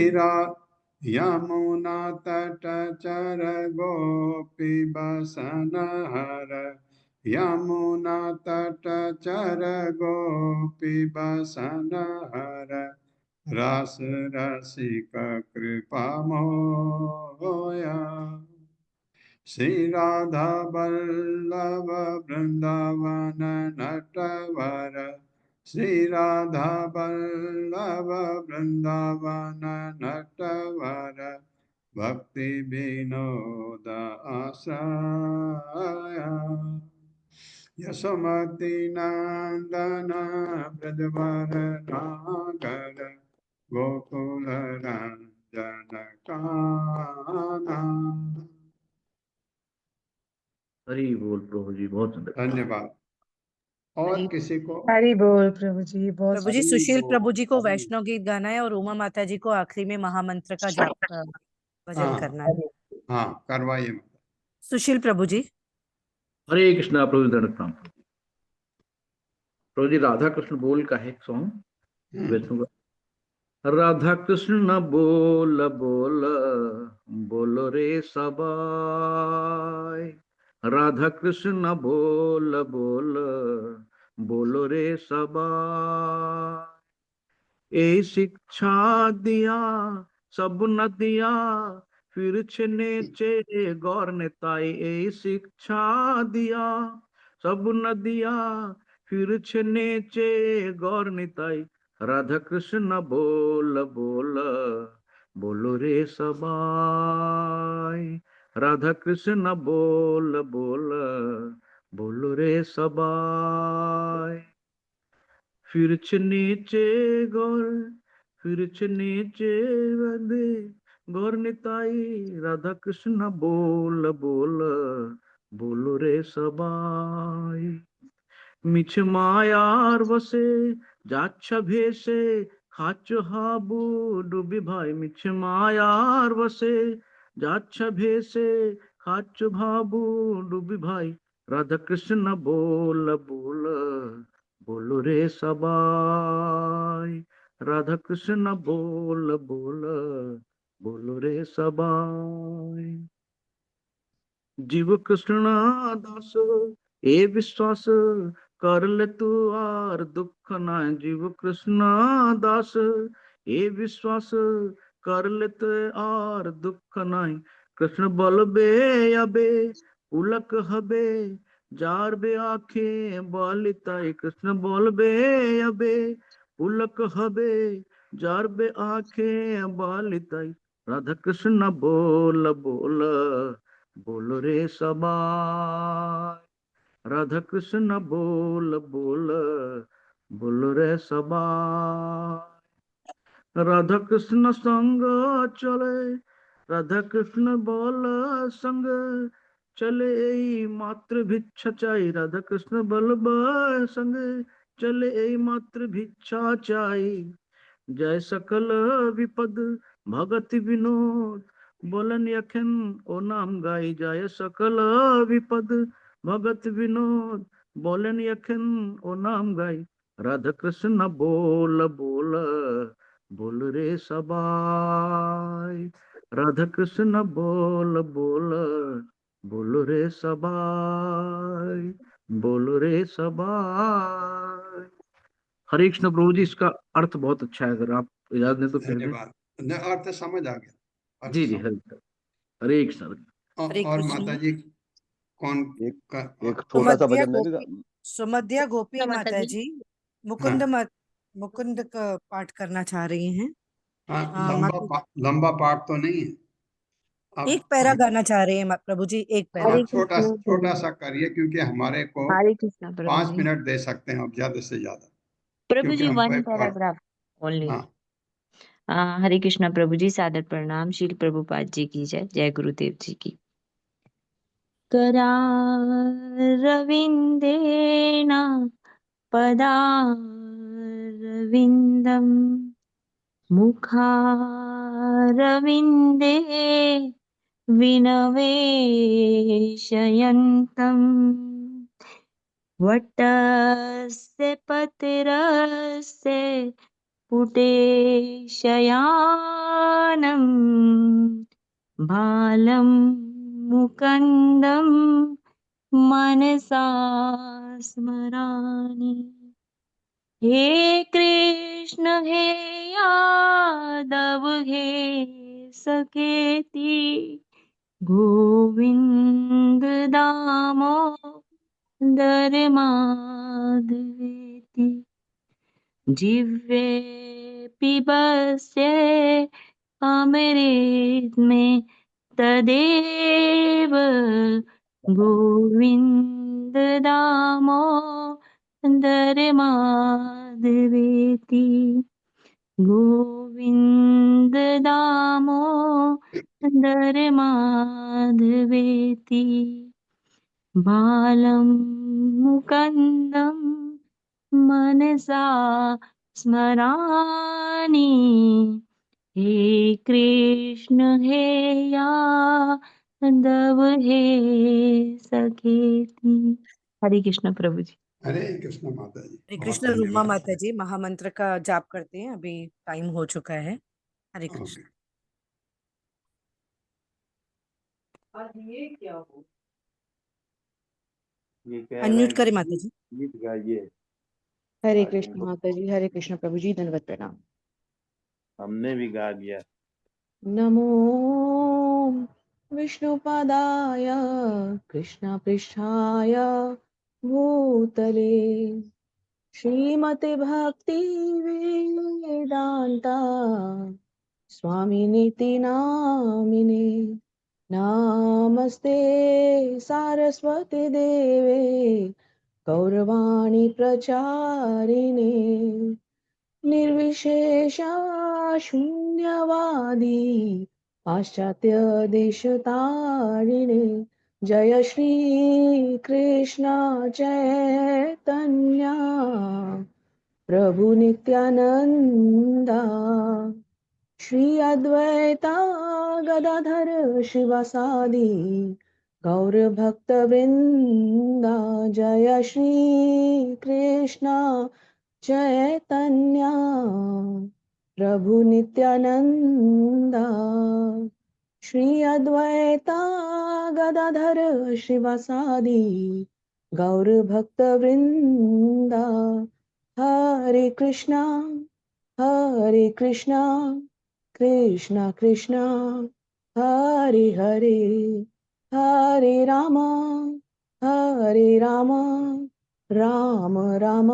यमुना तट चर गोपी बसन हर यमुना तट चर गोपी बसन हर रास रसिक कृपा मोया श्री राधा वल्लभ वृंदावन नटवर श्री राधा वल्लभ वृंदावन नटवर भक्ति विनोद आश्रय यशोमती नंदन ब्रजवर नागर गोकुल रंजन काना। हरि बोल प्रभु जी, बहुत सुंदर। धन्यवाद। और किसी को? हरि बोल प्रभु जी, बहुत प्रभु जी हरि सुशील बोल, प्रभु जी को हरि वैष्णव गीत गाना है और उमा माता जी को आखिरी में महामंत्र का जाप भजन हाँ करना है। हाँ करवाइए। सुशील प्रभु जी। हरे कृष्णा प्रभु दंड प्रणाम। प्रभु जी राधा कृष्ण बोल का है एक सॉन्ग बेचूंगा। राधा कृष्ण बोल बोल बोलो रे सबाई राधा कृष्ण बोल बोल बोलो रे सबाई ए शिक्षा दिया सब न दिया फिर नीचे गौर नेताई ए शिक्षा दिया सब न दिया फिर नीचे गौर नेताई राधा कृष्ण बोल बोल बोलो रे सबाई राधा कृष्ण बोल बोल बोलो रे सबाई फिर नीचे गौर फिर नीचे वंदे गौर निताई राधा कृष्ण बोल बोल बोलो रे सबाई मिछ मायार वसे जाच्छ भेसे खाच हाबू डूबी भाई मिछ मायार वसे जाच्छ भेसे खाच भाबू डूबी भाई राधा कृष्ण बोल बोल बोलो रे सबाई राधा कृष्ण बोल बोल बोलो रे सबाई जीव कृष्ण दास ए विश्वास कर ले तू आर दुख ना जीव कृष्ण दास ए विश्वास कर ले तू आर दुख नाई कृष्ण बलबे अबे पुलक हबे जार बे आखे बालिताई कृष्ण बोलबे अबे पुलक हबे जार बे आखे बालिताई राधा कृष्ण बोल बोल बोलो रे सबाई राधा कृष्ण बोल बोल बोलो रे सबाई राधा कृष्ण संग चले राधा कृष्ण बोल संग चले मात्र भिक्षा चाई राधा कृष्ण बलब संग चले मात्र भिक्षा चाई जय सकल विपद भगति विनोद बोलन यखन ओ नाम गाई जाय सकल विपद भगत विनोद। बोलन यखन ओ नाम गाई राधा कृष्ण बोल बोल बोल रे सबाई। राधा कृष्ण बोल बोल बोल रे सबाई, बोल रे सबाई। हरे कृष्ण प्रभु जी, इसका अर्थ बहुत अच्छा है, अगर आप याद नहीं तो कह दें। धन्यवाद। अर्थ समझ आ गया, अर्थ जी जी, समझ। हरे कृष्ण। हरे और कृष्ण। माता जी कौन एक छोटा सा भजन मैं भी सुमध्या गोपी माता जी मुकुंद हाँ। मुकुंद का पाठ करना चाह रही हैं। हाँ, माता लंबा पाठ तो नहीं है। एक अब पैरा गाना चाह रहे हैं प्रभु जी, एक पैरा। हाँ, छोटा सा करिए, क्योंकि हमारे को हरे कृष्णा प्रभु 5 जी। मिनट दे सकते हैं, अब ज्यादा से ज्यादा, प्रभु क्योंकि जी हम वन पैराग्राफ ओनली। हाँ। हरे कृष्णा प्रभु जी, सादर प्रणाम। शील प्रभुपाद जी की जय। जय गुरुदेव जी की। करारविन्देन पदारविन्दं मुखारविन्दे विनवेशयन्तम् वटस्य पत्रस्य पुटे शयानं बालं मुकन्दं मनसा स्मरामि। हे कृष्ण हे यादव हे सखेति गोविंद दामोदर माधवेति जिह्वे पिबस्य अमृत में तदेव गोविंद दामोदर माधवेति गोविंद दामोदर माधवेति बालं मुकन्दं मनसा स्मरामि। हे कृष्ण हे यादव हे सखेति। हरे कृष्ण प्रभु जी। हरे कृष्ण माता जी, हरे बहुत कृष्ण। रूमा धन्यवाद। माता जी महामंत्र का जाप करते हैं, अभी टाइम हो चुका है। हरे कृष्ण। ये क्या हो, ये कह रहा अनम्यूट है करें माता जी। गीत गाइए। हरे कृष्ण माता जी। हरे कृष्ण प्रभु जी। धन्यवाद प्रणाम। हमने भी गा दिया। नमो विष्णुपादाय कृष्णपृष्ठाय भूतले श्रीमते भक्ति वेदांता स्वामिनीति नामिने नमस्ते सारस्वती देवे गौरवाणी प्रचारिणे निर्विशेषा शून्यवादी पाश्चात्य देशतारिणे जय श्री कृष्ण चैतन्य प्रभु नित्यानंदा श्री अद्वैता गदाधर शिवासादि गौर भक्त वृंदा जय श्री कृष्ण चैतन्य प्रभु नित्यानंदा श्री अद्वैता गदाधर शिवासादि गौर भक्त वृंदा हरे कृष्णा कृष्णा कृष्णा हरे हरे हरे रामा राम राम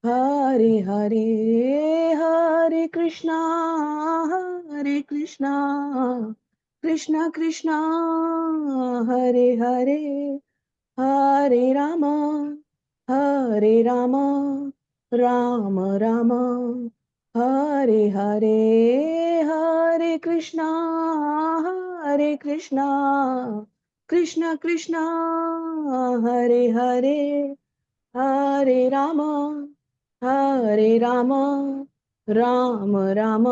हरे हरे हरे कृष्णा कृष्णा कृष्णा हरे हरे हरे राम राम राम हरे हरे हरे कृष्णा कृष्णा कृष्णा हरे हरे हरे राम राम राम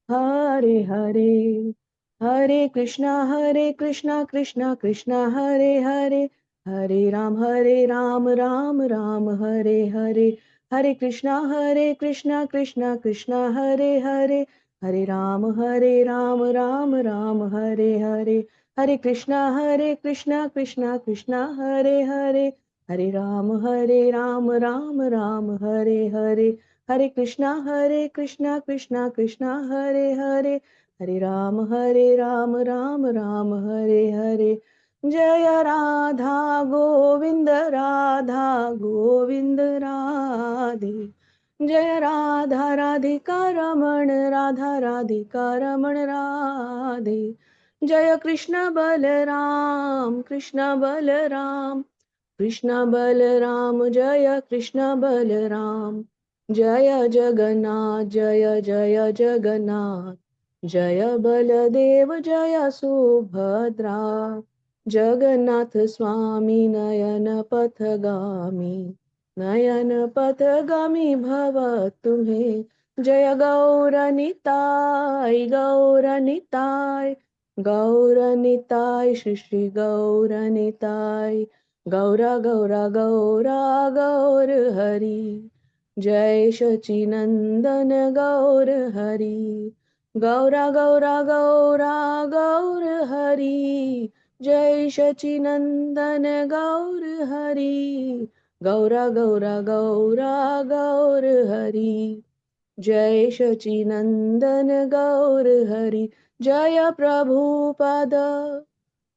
हरे हरे हरे कृष्णा कृष्णा कृष्णा हरे हरे, हरे राम राम राम हरे हरे, हरे कृष्णा कृष्णा कृष्णा हरे हरे, हरे राम राम राम हरे हरे, हरे कृष्णा कृष्णा कृष्णा हरे हरे, हरे राम राम राम हरे हरे, हरे कृष्णा कृष्णा कृष्णा हरे हरे, हरे राम राम राम हरे हरे। जय राधा गोविंद राधे, जय राधा राधिका रमण राधा राधिका रमण राधे, जय कृष्ण बलराम कृष्ण बलराम जय कृष्ण बलराम, जय जगन्नाथ जय जय जगन्नाथ, जय बलदेव जय सुभद्रा, जगन्नाथ स्वामी नयन पथगामी भव तुम्हें, जय गौरनिताय श्री श्री गौरनिताय, गौरा गौरा गौरा गौर हरि, जय सचिनंदन गौर हरि, गौरा गौरा गौरा गौर हरि, जय सचिनंदन गौर हरि, गौरा गौरा गौरा गौर हरि, जय सचिनंदन गौर हरि, जय प्रभुपद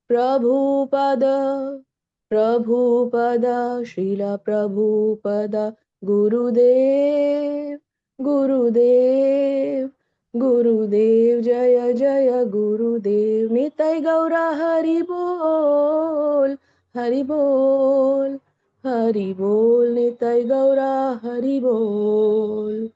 प्रभुपद प्रभुपद श्रीला प्रभुपद, गुरुदेव गुरुदेव गुरुदेव, जय जय गुरुदेव, निताय गौरा हरि बोल हरि बोल हरि बोल, निताय गौरा हरि बोल।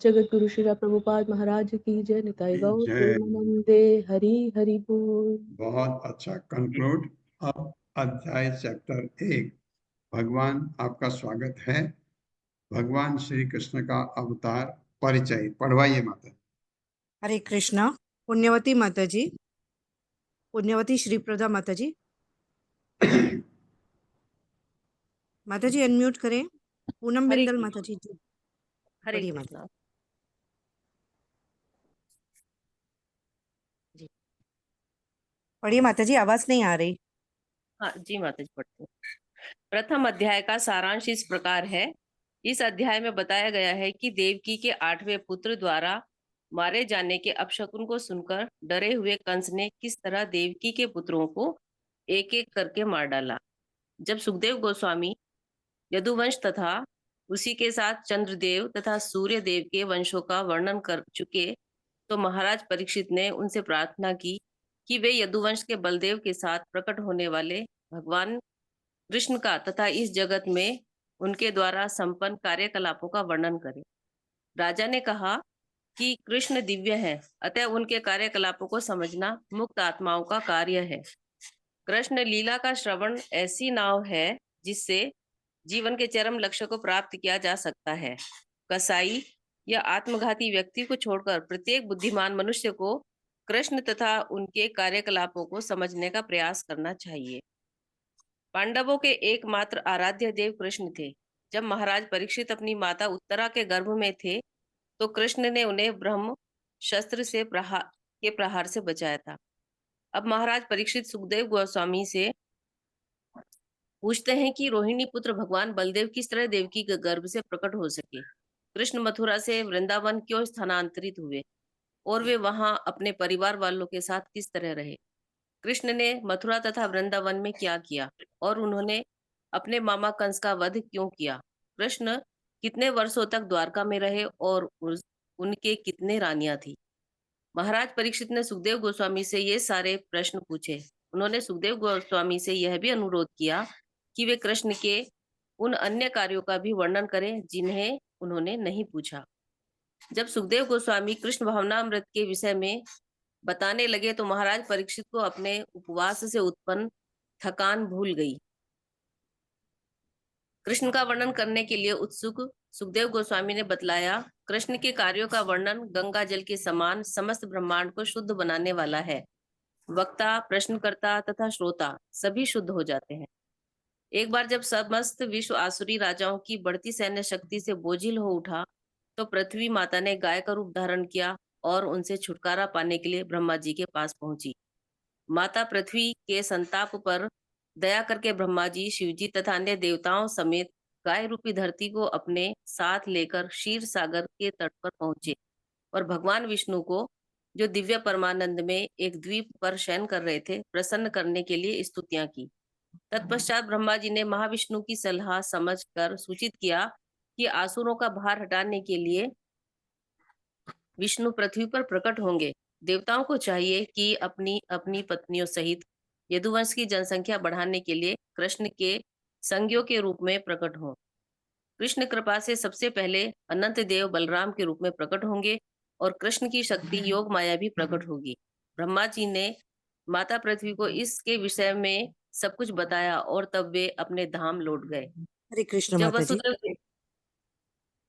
जगत गुरु श्री प्रभुपाद महाराज की जय, निताय गौर जय। प्रेमानंदे, हरि हरि बोल। बहुत अच्छा कंक्लूड। अब अध्याय चैप्टर 1। भगवान आपका स्वागत है। भगवान श्री कृष्ण का अवतार परिचय पढ़वाइए माता। हरे कृष्णा। पुण्यवती माता जी, पुण्यवती श्रीप्रदा माता जी, माता जी अनम्यूट करें। पूनम हरे बिंदल माता कृष्ण। जी, हरे पढ़िए माता कृष्णा जी। पढ़िए माता जी, आवाज नहीं आ रही। हाँ जी माता जी, पढ़ती हूँ। प्रथम अध्याय का सारांश इस प्रकार है। इस अध्याय में बताया गया है कि देवकी के 8वें पुत्र द्वारा मारे जाने के अपशकुन को सुनकर डरे हुए कंस ने किस तरह देवकी के पुत्रों को एक एक करके मार डाला। जब सुखदेव गोस्वामी यदुवंश तथा उसी के साथ चंद्रदेव तथा सूर्य देव के वंशों का वर्णन कर चुके, तो महाराज परीक्षित ने उनसे प्रार्थना की कि वे यदुवंश के बलदेव के साथ प्रकट होने वाले भगवान कृष्ण का तथा इस जगत में उनके द्वारा संपन्न कार्यकलापों का वर्णन करें। राजा ने कहा कि कृष्ण दिव्य है, अतः उनके कार्यकलापों को समझना मुक्त आत्माओं का कार्य है। कृष्ण लीला का श्रवण ऐसी नाव है जिससे जीवन के चरम लक्ष्य को प्राप्त किया जा सकता है। कसाई या आत्मघाती व्यक्ति को छोड़कर प्रत्येक बुद्धिमान मनुष्य को कृष्ण तथा उनके कार्यकलापों को समझने का प्रयास करना चाहिए। पांडवों के एकमात्र आराध्य देव कृष्ण थे। जब महाराज परीक्षित अपनी माता उत्तरा के गर्भ में थे, तो कृष्ण ने उन्हें ब्रह्म शस्त्र से प्रहार से बचाया था। अब महाराज परीक्षित सुखदेव गोस्वामी से पूछते हैं कि रोहिणी पुत्र भगवान बलदेव किस तरह देवकी के गर्भ से प्रकट हो सके। कृष्ण मथुरा से वृंदावन क्यों स्थानांतरित हुए और वे वहां अपने परिवार वालों के साथ किस तरह रहे। कृष्ण ने मथुरा तथा वृंदावन में क्या किया और उन्होंने अपने मामा कंस का वध क्यों किया। कृष्ण कितने वर्षों तक द्वारका में रहे और उनके कितने रानियां थी। महाराज परीक्षित ने सुखदेव गोस्वामी से ये सारे प्रश्न पूछे। उन्होंने सुखदेव गोस्वामी से यह भी अनुरोध किया कि वे कृष्ण के उन अन्य कार्यों का भी वर्णन करें जिन्हें उन्होंने नहीं पूछा। जब सुखदेव गोस्वामी कृष्ण भावनामृत के विषय में बताने लगे, तो महाराज परीक्षित को अपने उपवास से उत्पन्न थकान भूल गई। कृष्ण का वर्णन करने के लिए उत्सुक सुखदेव गोस्वामी ने बतलाया, कृष्ण के कार्यों का वर्णन गंगा जल के समान समस्त ब्रह्मांड को शुद्ध बनाने वाला है। वक्ता, प्रश्नकर्ता तथा श्रोता सभी शुद्ध हो जाते हैं। एक बार जब समस्त विश्व आसुरी राजाओं की बढ़ती सैन्य शक्ति से बोझिल हो उठा, तो पृथ्वी माता ने गाय का रूप धारण किया और उनसे छुटकारा पाने के लिए ब्रह्मा जी के पास पहुंची। माता पृथ्वी के संताप पर दया करके ब्रह्मा जी, शिव जी तथा अन्य देवताओं समेत गाय रूपी धरती को अपने साथ लेकर क्षीर सागर के तट पर पहुंचे और भगवान विष्णु को, जो दिव्य परमानंद में एक द्वीप पर शयन कर रहे थे, प्रसन्न करने के लिए स्तुतियां की। तत्पश्चात ब्रह्मा जी ने महाविष्णु की सलाह समझकर सूचित किया कि आसुरों का भार हटाने के लिए विष्णु पृथ्वी पर प्रकट होंगे। देवताओं को चाहिए कि अपनी अपनी पत्नियों सहित यदुवंश की जनसंख्या बढ़ाने के लिए कृष्ण के संज्ञों के रूप में प्रकट हों। कृष्ण कृपा से सबसे पहले अनंत देव बलराम के रूप में प्रकट होंगे और कृष्ण की शक्ति योग माया भी प्रकट होगी। ब्रह्मा जी ने माता पृथ्वी को इसके विषय में सब कुछ बताया और तब वे अपने धाम लौट गए। हरे कृष्ण जब माता जी। वसुदेव,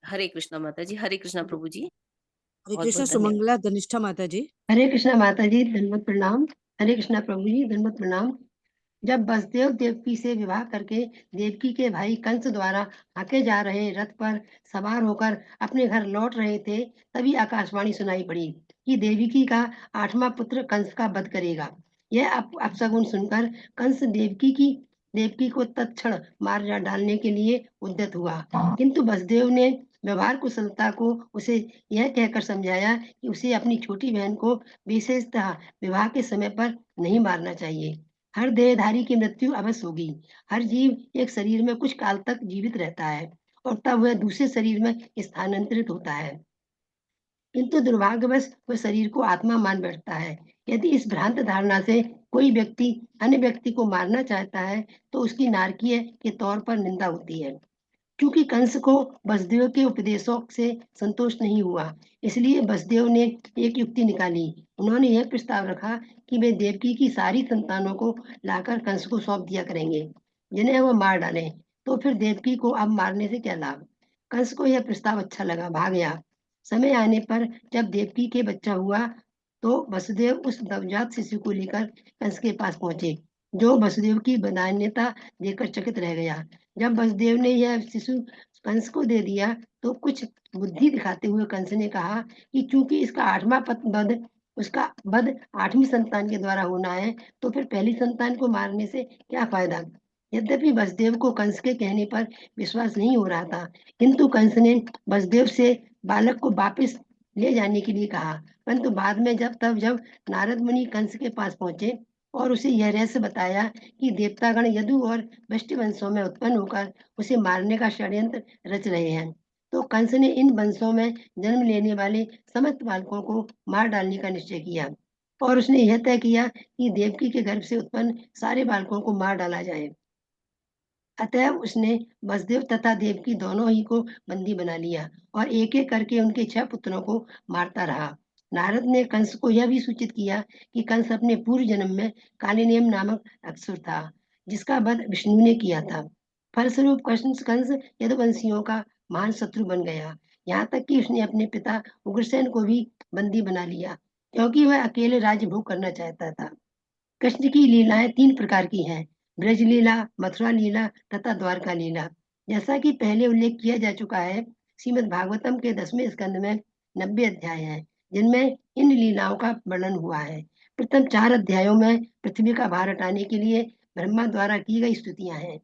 हरे कृष्णा माता जी, हरे कृष्णा प्रभु जी, हरे बहुत कृष्ण बहुत धन्यवाद। सुमंगला धनिष्ठा माता जी। हरे कृष्णा माता जी, दंडवत प्रणाम। हरे कृष्णा प्रभु जी, दंडवत प्रणाम। जब वसुदेव देवकी से विवाह करके देवकी के भाई कंस द्वारा हाके जा रहे रथ पर सवार होकर अपने घर लौट रहे थे, तभी आकाशवाणी सुनाई पड़ी कि देवकी का 8वां पुत्र कंस का वध करेगा। यह अपशगुन सुनकर कंस देवकी को तत्क्षण मार डालने के लिए उद्यत हुआ, किंतु वसुदेव ने व्यवहार कुशलता को उसे यह कहकर समझाया कि उसे अपनी छोटी बहन को विशेषतः विवाह के समय पर नहीं मारना चाहिए। हर देहधारी की मृत्यु अवश्य होगी। हर जीव एक शरीर में कुछ काल तक जीवित रहता है और तब वह दूसरे शरीर में स्थानांतरित होता है, किंतु दुर्भाग्यवश वह शरीर को आत्मा मान बैठता है। यदि इस भ्रांत धारणा से कोई व्यक्ति अन्य व्यक्ति को मारना चाहता है, तो उसकी नारकीय के तौर पर निंदा होती है। क्योंकि कंस को वसुदेव के उपदेशों से संतोष नहीं हुआ, इसलिए वसुदेव ने एक युक्ति निकाली। उन्होंने यह प्रस्ताव रखा कि वे देवकी की सारी संतानों को लाकर कंस को सौंप दिया करेंगे, जिन्हें वह मार डालें। तो फिर देवकी को अब मारने से क्या लाभ। कंस को यह प्रस्ताव अच्छा लगा, भाग गया। समय आने पर जब देवकी के बच्चा हुआ, तो वसुदेव उस नवजात शिशु को लेकर कंस के पास पहुंचे, जो वसुदेव की बदान्यता देखकर चकित रह गया। जब वसुदेव ने यह शिशु कंस को दे दिया, तो कुछ बुद्धि दिखाते हुए कंस ने कहा कि चूंकि उसका वध 8वीं संतान के द्वारा होना है, तो फिर पहली संतान को मारने से क्या फायदा। यद्यपि वसुदेव को कंस के कहने पर विश्वास नहीं हो रहा था, किंतु कंस ने वसुदेव से बालक को वापस ले जाने के लिए कहा। परंतु बाद में जब नारद मुनि कंस के पास पहुंचे और उसे यह रहस्य बताया कि देवतागण यदु और वृष्टि वंशों में उत्पन्न होकर उसे मारने का षड्यंत्र रच रहे हैं, तो कंस ने इन वंशों में जन्म लेने वाले समस्त बालकों को मार डालने का निश्चय किया और उसने यह तय किया कि देवकी के गर्भ से उत्पन्न सारे बालकों को मार डाला जाए। अतएव उसने वसुदेव तथा देवकी दोनों ही को बंदी बना लिया और एक एक करके उनके 6 पुत्रों को मारता रहा। नारद ने कंस को यह भी सूचित किया कि कंस अपने पूर्व जन्म में कालिनेम नामक असुर था, जिसका वध विष्णु ने किया था। फलस्वरूप कंस यदुवंशियों का महान शत्रु बन गया, यहाँ तक कि उसने अपने पिता उग्रसेन को भी बंदी बना लिया, क्योंकि वह अकेले राज्य भोग करना चाहता था। कृष्ण की लीलाएं 3 प्रकार की हैं, ब्रज लीला, मथुरा लीला तथा द्वारका लीला। जैसा कि पहले उल्लेख किया जा चुका है, श्रीमद् भागवतम के 10वें स्कंद में 90 अध्याय हैं, जिनमें इन लीलाओं का वर्णन हुआ है। प्रथम 4 अध्यायों में पृथ्वी का भार हटाने के लिए ब्रह्मा द्वारा की गई स्तुतियां हैं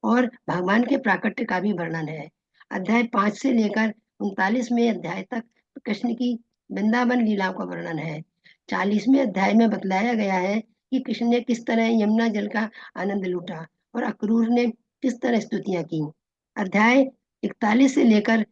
और भगवान के प्राकट्य का भी वर्णन है। अध्याय 5 से लेकर 39वें अध्याय तक कृष्ण की वृंदावन लीलाओं का वर्णन है। 40वें अध्याय में बतलाया गया है कि कृष्ण ने किस तरह यमुना जल का आनंद लूटा और अक्रूर ने किस तरह स्तुतियां की। अध्याय 41 से लेकर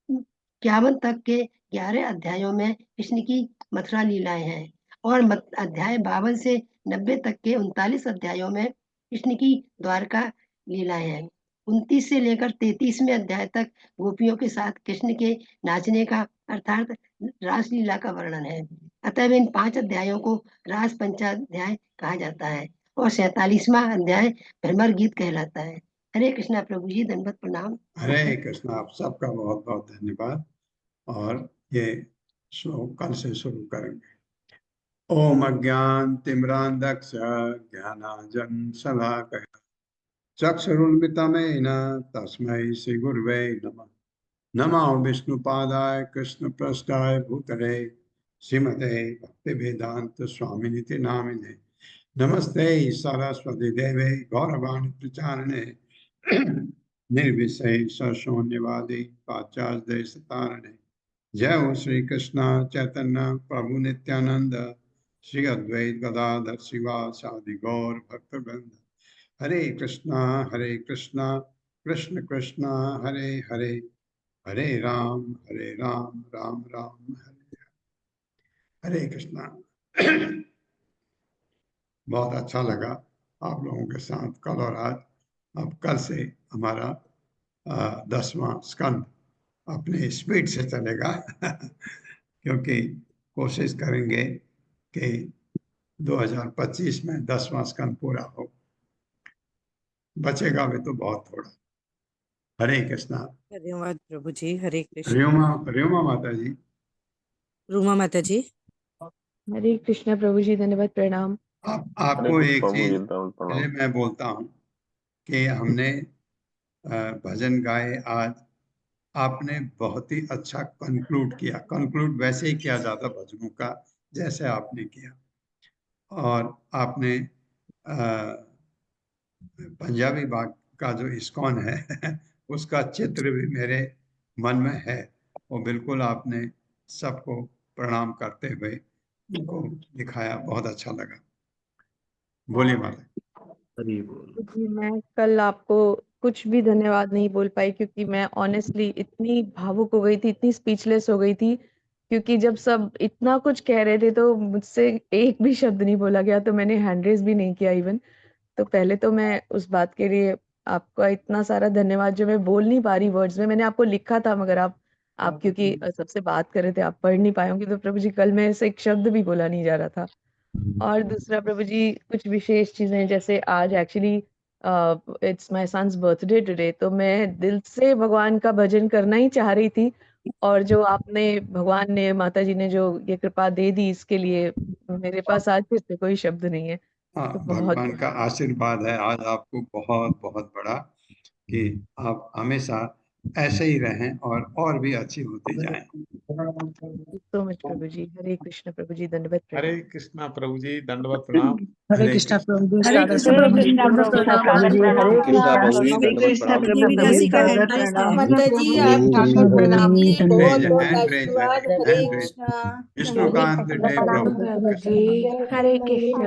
51 तक के 11 अध्यायों में कृष्ण की मथुरा लीलाएं हैं और अध्याय 52 से 90 तक के 39 अध्यायों में कृष्ण की द्वारका लीलाएं हैं। 29 से लेकर 33वें अध्याय तक गोपियों के साथ कृष्ण के नाचने का अर्थात रासलीला का वर्णन है। अतः इन 5 अध्यायों को रास पंचाध्याय कहा जाता है और 47वां अध्याय भ्रमर गीत कहलाता है। हरे कृष्णा प्रभु जी, दंडवत प्रणाम। हरे कृष्ण। आप सबका बहुत बहुत धन्यवाद। और ये शो कल से शुरू करेंगे। ओम अज्ञान तिम्रांधक्ष ज्ञानांजन शलाकया चक्षुरुन्मिलितमेन तस्मै श्री गुरुवे नमः। नमो विष्णुपादाय कृष्णप्रेष्ठाय भूतले श्रीमते भक्तिवेदांत स्वामिनिति नामिने नमस्ते सरस्वती देवे गौरवाणी प्रचारिणे निर्विशेष शून्यवादी पाश्चात्य देश तारिणे जय हो श्री कृष्ण चैतन्य प्रभु नित्यानंद श्री अद्वैत गदाधर शिवासादि गौर भक्तवृंद। हरे कृष्णा कृष्ण कृष्ण हरे हरे, हरे राम राम राम हरे कृष्णा। बहुत अच्छा लगा आप लोगों के साथ कल और आज। अब कल से हमारा 10वां स्कंद अपने स्पीड से चलेगा क्योंकि कोशिश करेंगे कि 2025 में 10वां स्कंद पूरा हो। बचेगा भी तो बहुत थोड़ा। हरे कृष्णा। धन्यवाद प्रभु जी। हरे कृष्ण। र्योमा माता जी। रूमा माता जी। हरे कृष्णा प्रभु जी, धन्यवाद, प्रणाम। आपको एक चीज पहले मैं बोलता हूँ कि हमने भजन गाए आज। आपने बहुत ही अच्छा कंक्लूड किया। कंक्लूड वैसे ही किया जाता भजनों का जैसे आपने किया। और आपने पंजाबी बाग का जो इस्कॉन है उसका चित्र भी मेरे मन में है। वो बिल्कुल आपने सबको प्रणाम करते हुए उनको दिखाया। बहुत अच्छा लगा। बोलिए माता। हरि बोल। जी, मैं कल आपको कुछ भी धन्यवाद नहीं बोल पाई क्योंकि मैं ऑनेस्टली इतनी भावुक हो गई थी, इतनी स्पीचलेस हो गई थी, क्योंकि जब सब इतना कुछ कह रहे थे तो मुझसे एक भी शब्द नहीं बोला गया, तो मैंने हैंड रेज भी नहीं किया इवन। तो पहले तो मैं उस बात के लिए आपका इतना सारा धन्यवाद, जो मैं बोल नहीं पा रही वर्ड्स में। मैंने आपको लिखा था मगर आप क्योंकि सबसे बात कर रहे थे, आप पढ़ नहीं पाए होंगे। तो प्रभु जी, कल मैं से एक शब्द भी बोला नहीं जा रहा था। और दूसरा प्रभु जी, कुछ विशेष चीजें जैसे आज actually it's my son's birthday today, तो मैं दिल से भगवान का भजन करना ही चाह रही थी। और जो आपने, भगवान ने, माता जी ने जो ये कृपा दे दी, इसके लिए मेरे पास आज फिर से कोई शब्द नहीं है। तो बहुत भगवान का आशीर्वाद है आज आपको बहुत बहुत बड़ा कि आप हमेशा ऐसे ही रहें और भी अच्छी होती जाएं। सो मच प्रभु जी। हरे कृष्ण प्रभु जी, दंडवत प्रणाम। हरे कृष्णा प्रभु जी, दंडवत प्रणाम। हरे कृष्णा प्रभु जी, हरे सादर कृष्ण प्रभु जी, दंडवत प्रणाम। हरे कृष्णा प्रभु जी श्री दंडवत कृष्ण प्रणाम। प्रभु देवीदास जी का जी। हैंड रेस है। माता जी हरे आपको कृष्णा प्रणाम प्रभु जी, जी बहुत बहुत हैंड रेज है, आशीर्वाद। Hare hand raise. कृष्णा। विष्णुकांत डे प्रणाम प्रभु। प्रभु जी। हरे कृष्ण।